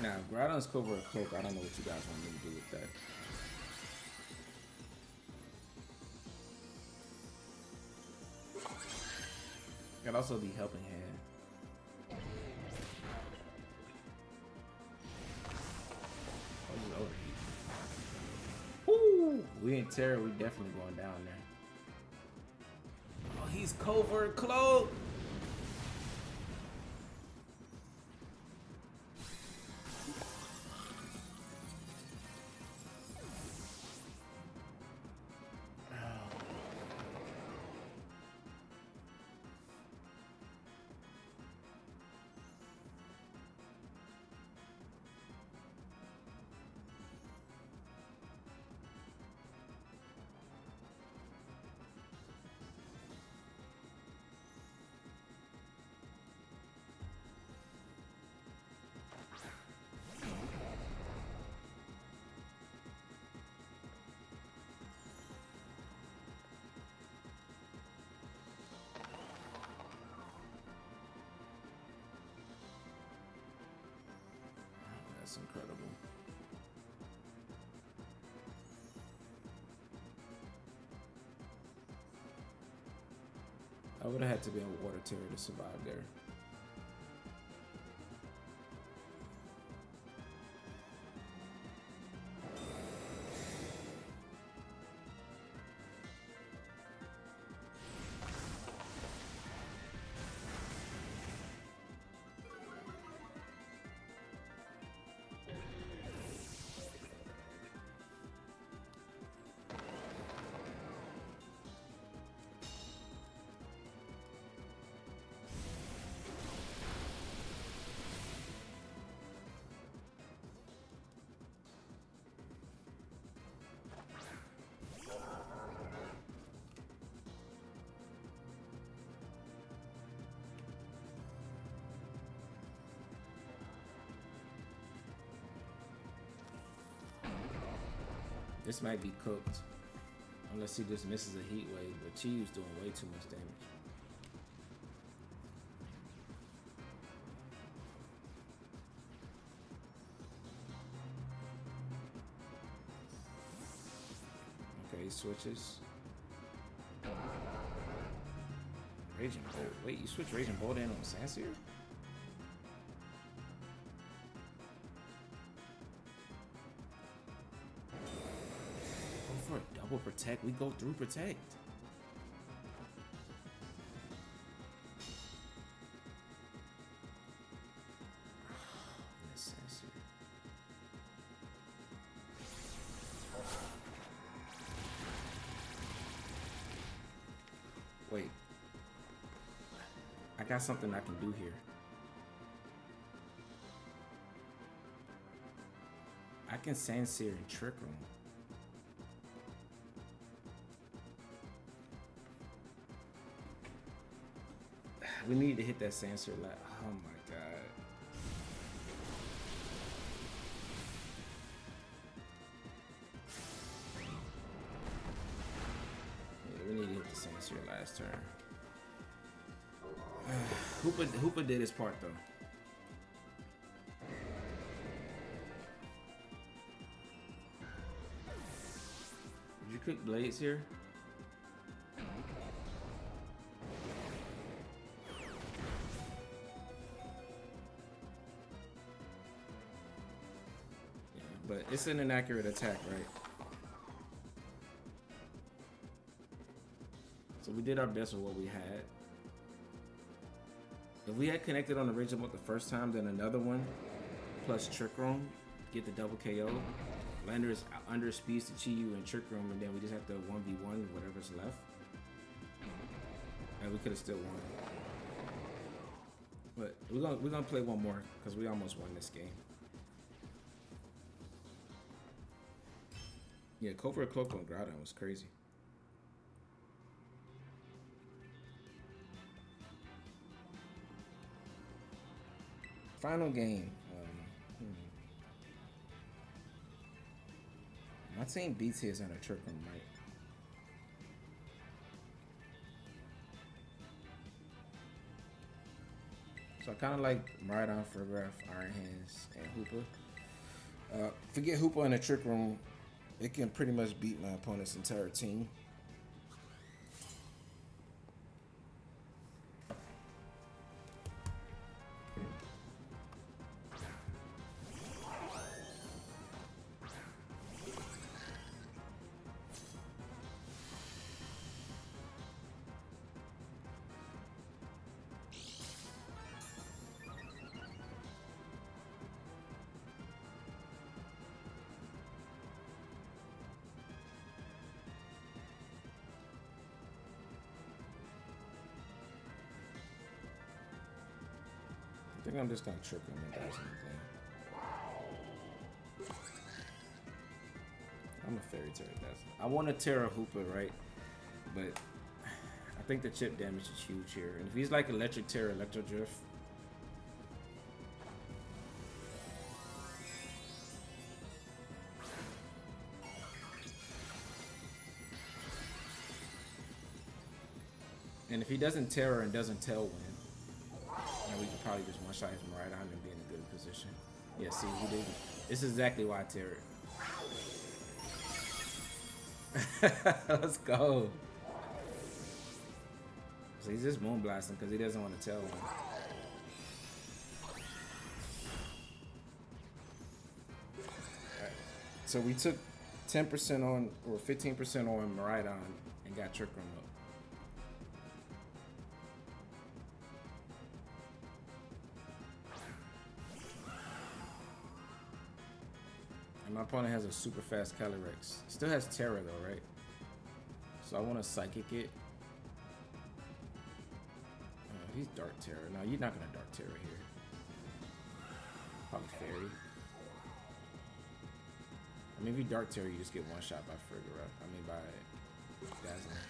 Now, Groudon's cover a cloak. I don't know what you guys want me to do with that. Could also be Helping Hand. We in Terra, we definitely going down there. Oh, he's Covert Cloak. That's incredible. I would have had to be on Water Terror to survive there. This might be cooked. Unless he just misses a heat wave, but Chiyu's doing way too much damage. Okay, he switches. Raging Bolt. Wait, you switch Raging Bolt in on Sansir? For a double protect, we go through protect. Wait, I got something I can do here. I can Sansir and Trick Room. We need to hit that Sansir like, oh my god. Yeah, we need to hit the Sansir last turn. Hoopa did his part though. Did you cook blades here? But it's an inaccurate attack, right? So we did our best with what we had. If we had connected on the original the first time, then another one plus Trick Room, get the double KO. Lander is under speeds to Chiyu and Trick Room, and then we just have to 1v1 whatever's left. And we could have still won. But we're gonna play one more because we almost won this game. Yeah, Covert Cloak on Groudon was crazy. Final game. My team beats his on a Trick Room, right? So I kind of like Miraidon, Fergraph, Iron Hands, and Hoopa. Forget Hoopa in a Trick Room. It can pretty much beat my opponent's entire team. I think I'm just gonna trick him and dice anything. I'm a Fairy Terra Dazzle. I want to Terra Hoopa, right? But I think the chip damage is huge here. And if he's like Electric Terra, Electro Drift. And if he doesn't Terra and doesn't Tailwind, then we could probably just one-shot his Miraidon and be in a good position. Yeah, see, he did. This is exactly why I Terra it. Let's go. So he's just Moonblasting because he doesn't want to Tailwind. Right. So we took 10% on, or 15% on Miraidon and got Trick Room up. My opponent has a super fast Calyrex. Still has Terra though, right? So I want to Psychic it. He's Dark Terra. No, you're not going to Dark Terra here. Probably Fairy. I mean, if you Dark Terra, you just get one shot by Fergura. I mean, by Dazzling.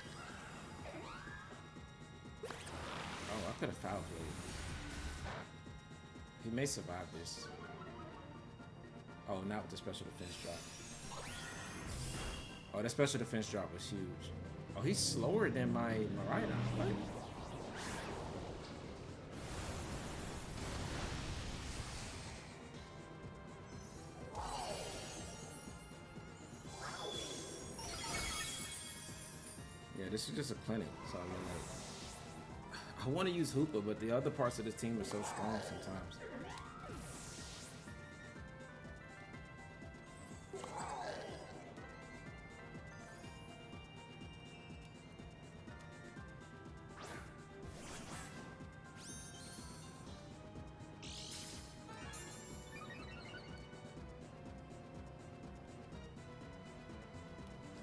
Oh, I could have Foul Blade. He may survive this. Oh, not with the special defense drop. that special defense drop was huge. Oh, he's slower than my Miraidon. What? Yeah, this is just a clinic. So I mean, like, I want to use Hoopa, but the other parts of the team are so strong sometimes.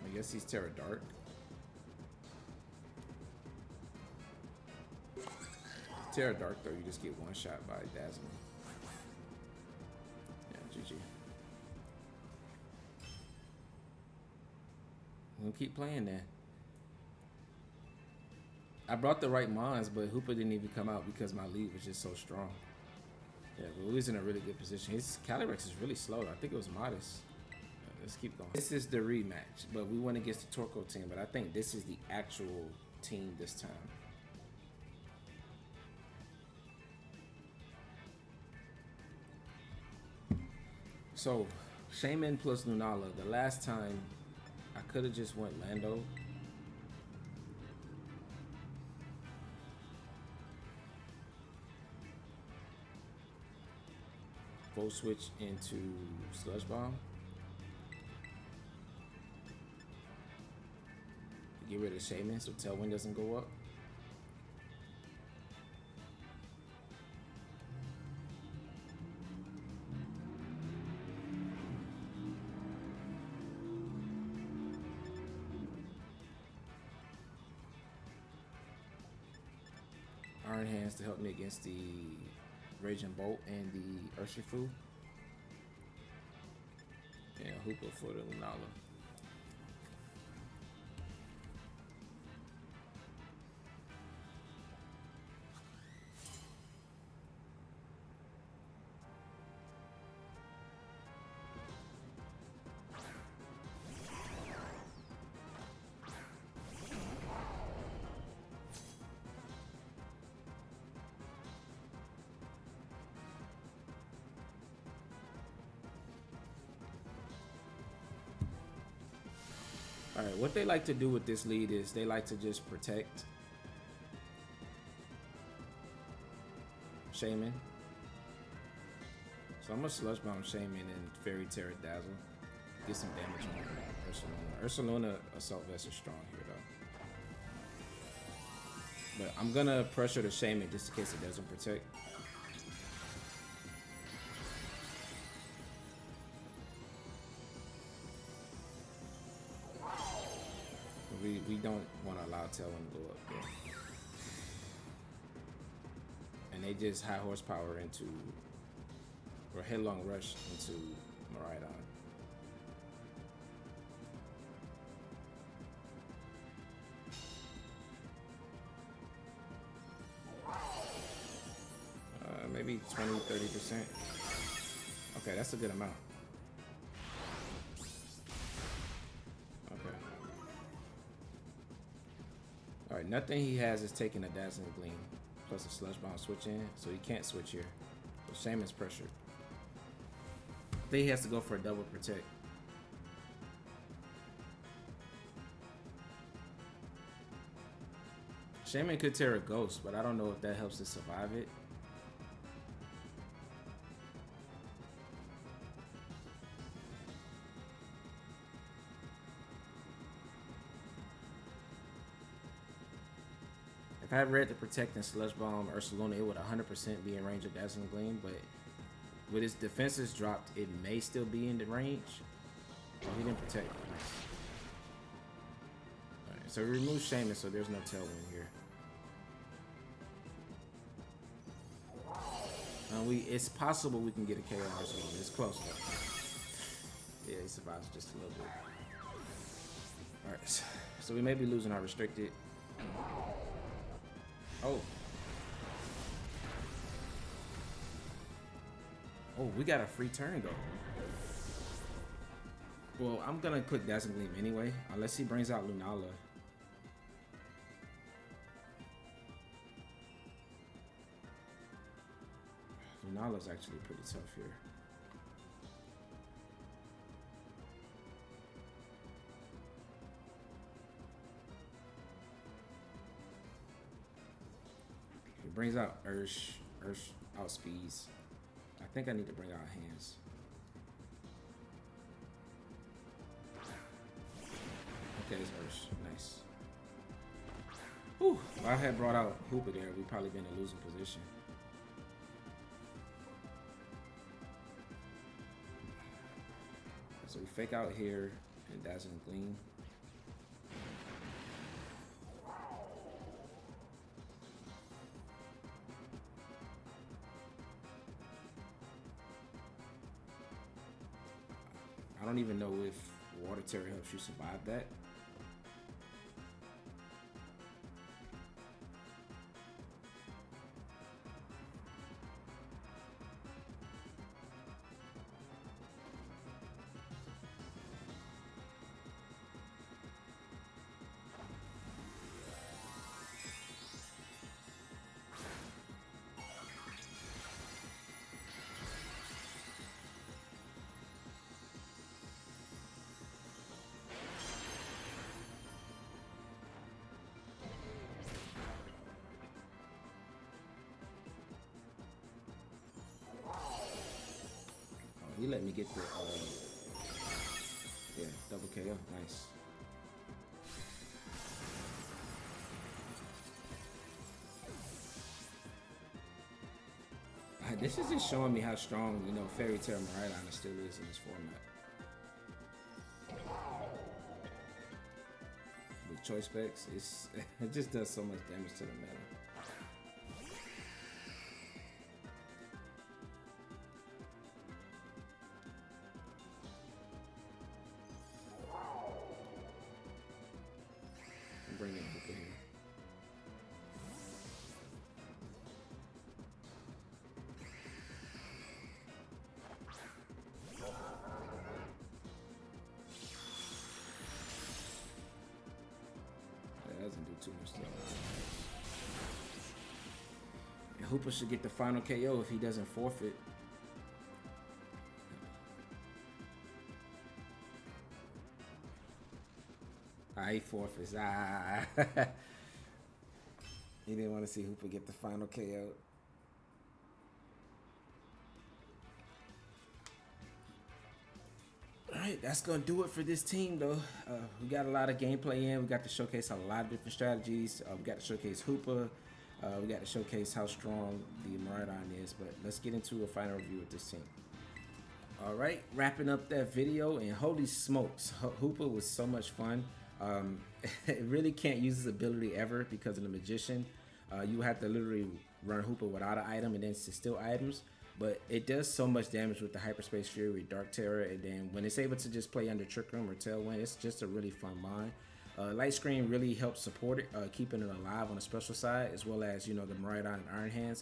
I guess he's Terra Dark. Terra Dark though, you just get one shot by Dazzling. Yeah, GG. We'll keep playing then. I brought the right mons, but Hoopa didn't even come out because my lead was just so strong. Yeah, but we was in a really good position. His Calyrex is really slow. I think it was modest. Let's keep going. This is the rematch, but we went against the Torkoal team, but I think this is the actual team this time. So, Shaman plus Lunala. The last time, I could have just went Lando. Full switch into Sludge Bomb. Get rid of Shaman so Tailwind doesn't go up. Iron Hands to help me against the Raging Bolt and the Urshifu. And Hoopa for the Lunala. Alright, what they like to do with this lead is they like to just protect Shaman. So I'm gonna Sludge Bomb Shaman and Fairy Terra Dazzle. Get some damage on Ursaluna. Ursaluna Assault Vest is strong here though. But I'm gonna pressure the Shaman just in case it doesn't protect. We don't want to allow Tailwind to go up there. And they just high horsepower into, or headlong rush into Miraidon. Maybe 20-30%. Okay, that's a good amount. Alright, nothing he has is taking a Dazzling Gleam plus a Sludge Bomb switch in, so he can't switch here. So Shaman's pressured. I think he has to go for a double protect. Shaman could tear a Ghost, but I don't know if that helps to survive it. If I had read the Protect and Sludge Bomb Ursaluna, it would 100% be in range of Dazzling Gleam, but with his defenses dropped, it may still be in the range. Oh, he didn't protect. Nice. Alright, so we remove Shaman, so there's no Tailwind here. It's possible we can get a KO on Ursaluna. It's close though. Yeah, he survives just a little bit. Alright, so we may be losing our restricted. Oh, we got a free turn though. Well, I'm gonna click Dazzling Gleam anyway, unless he brings out Lunala. Lunala's actually pretty tough here. He brings out Ursh outspeeds. I think I need to bring out Hands. Okay, it's Ursh. Nice. Whew. If I had brought out Hoopa there, we'd probably be in a losing position. So we fake out here and Dazzling Gleam. I don't even know if Water Terror helps you survive that. He let me get the, yeah, double KO, nice. This is just showing me how strong, you know, Fairy Tail Miraidon still is in this format. With choice specs, it just does so much damage to the meta. Bring in Hoopa here. That doesn't do too much to him. And Hoopa should get the final KO if he doesn't forfeit. He forfeits. He didn't want to see Hoopa get the final KO. Alright, that's going to do it for this team, though. We got a lot of gameplay in. We got to showcase a lot of different strategies. We got to showcase Hoopa. We got to showcase how strong the Miraidon is. But let's get into a final review of this team. Alright, wrapping up that video. And holy smokes, Hoopa was so much fun. It really can't use his ability ever because of the Magician. You have to literally run Hoopa without an item and then steal items. But it does so much damage with the Hyperspace Fury, Dark Terror, and then when it's able to just play under Trick Room or Tailwind, it's just a really fun mind. Light Screen really helps support it, keeping it alive on the special side, as well as, you know, the Miraidon and Iron Hands,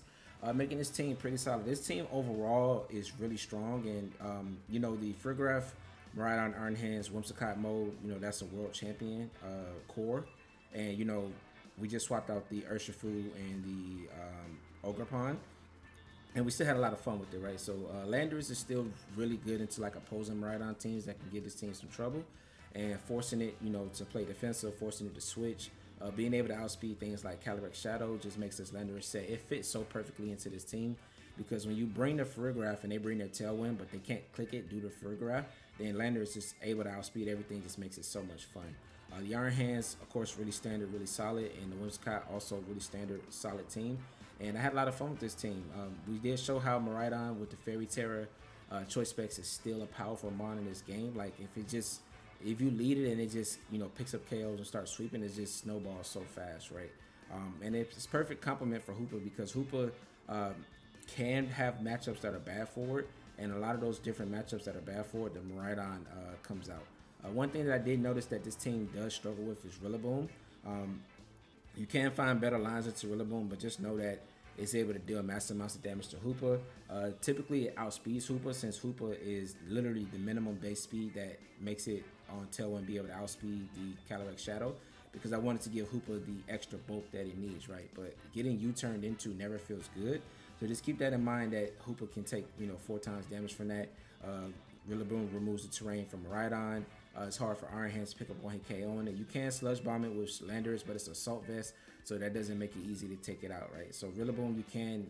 making this team pretty solid. This team overall is really strong, and you know, the Frigoraph, Miraidon, Iron Hands, Whimsicott mode, you know, that's a world champion core, and you know, we just swapped out the Urshifu and the Ogerpon. And we still had a lot of fun with it, right? So Landorus is still really good into like opposing Miraidon teams that can give this team some trouble, and forcing it, you know, to play defensive, forcing it to switch, being able to outspeed things like Calyrex Shadow just makes this Landorus set. It fits so perfectly into this team because when you bring the Frigoraph and they bring their Tailwind, but they can't click it due to Frigoraph, then Landorus is able to outspeed everything. Just makes it so much fun. The Iron Hands, of course, really standard, really solid, and the Whimsicott also really standard, solid team. And I had a lot of fun with this team. We did show how Miraidon with the Fairy Terror choice specs is still a powerful mon in this game. Like if you lead it and it just, you know, picks up KOs and starts sweeping, it just snowballs so fast, right? And it's perfect complement for Hoopa because Hoopa can have matchups that are bad for it, and a lot of those different matchups that are bad for it, the Miraidon comes out. One thing that I did notice that this team does struggle with is Rillaboom. You can find better lines into Rillaboom, but just know that it's able to deal massive amounts of damage to Hoopa. Typically, it outspeeds Hoopa since Hoopa is literally the minimum base speed that makes it on Tailwind be able to outspeed the Calyrex Shadow, because I wanted to give Hoopa the extra bulk that it needs, right? But getting U-turned into never feels good. So just keep that in mind that Hoopa can take, 4 times damage from that. Rillaboom removes the terrain from Miraidon. It's hard for Iron Hands to pick up one hit KO on it. You can Sludge Bomb it with Landorus, but it's Assault Vest, so that doesn't make it easy to take it out, right? So Rillaboom, you can,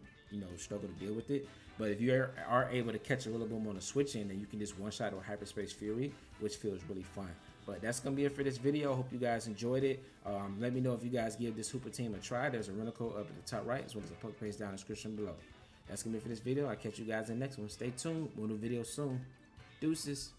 struggle to deal with it. But if you are able to catch a Rillaboom on a switch in, then you can just one-shot with Hyperspace Fury, which feels really fun. But that's going to be it for this video. Hope you guys enjoyed it. Let me know if you guys give this Hoopa team a try. There's a rental code up at the top right, as well as a Poképaste down in the description below. That's going to be it for this video. I'll catch you guys in the next one. Stay tuned. More new videos soon. Deuces.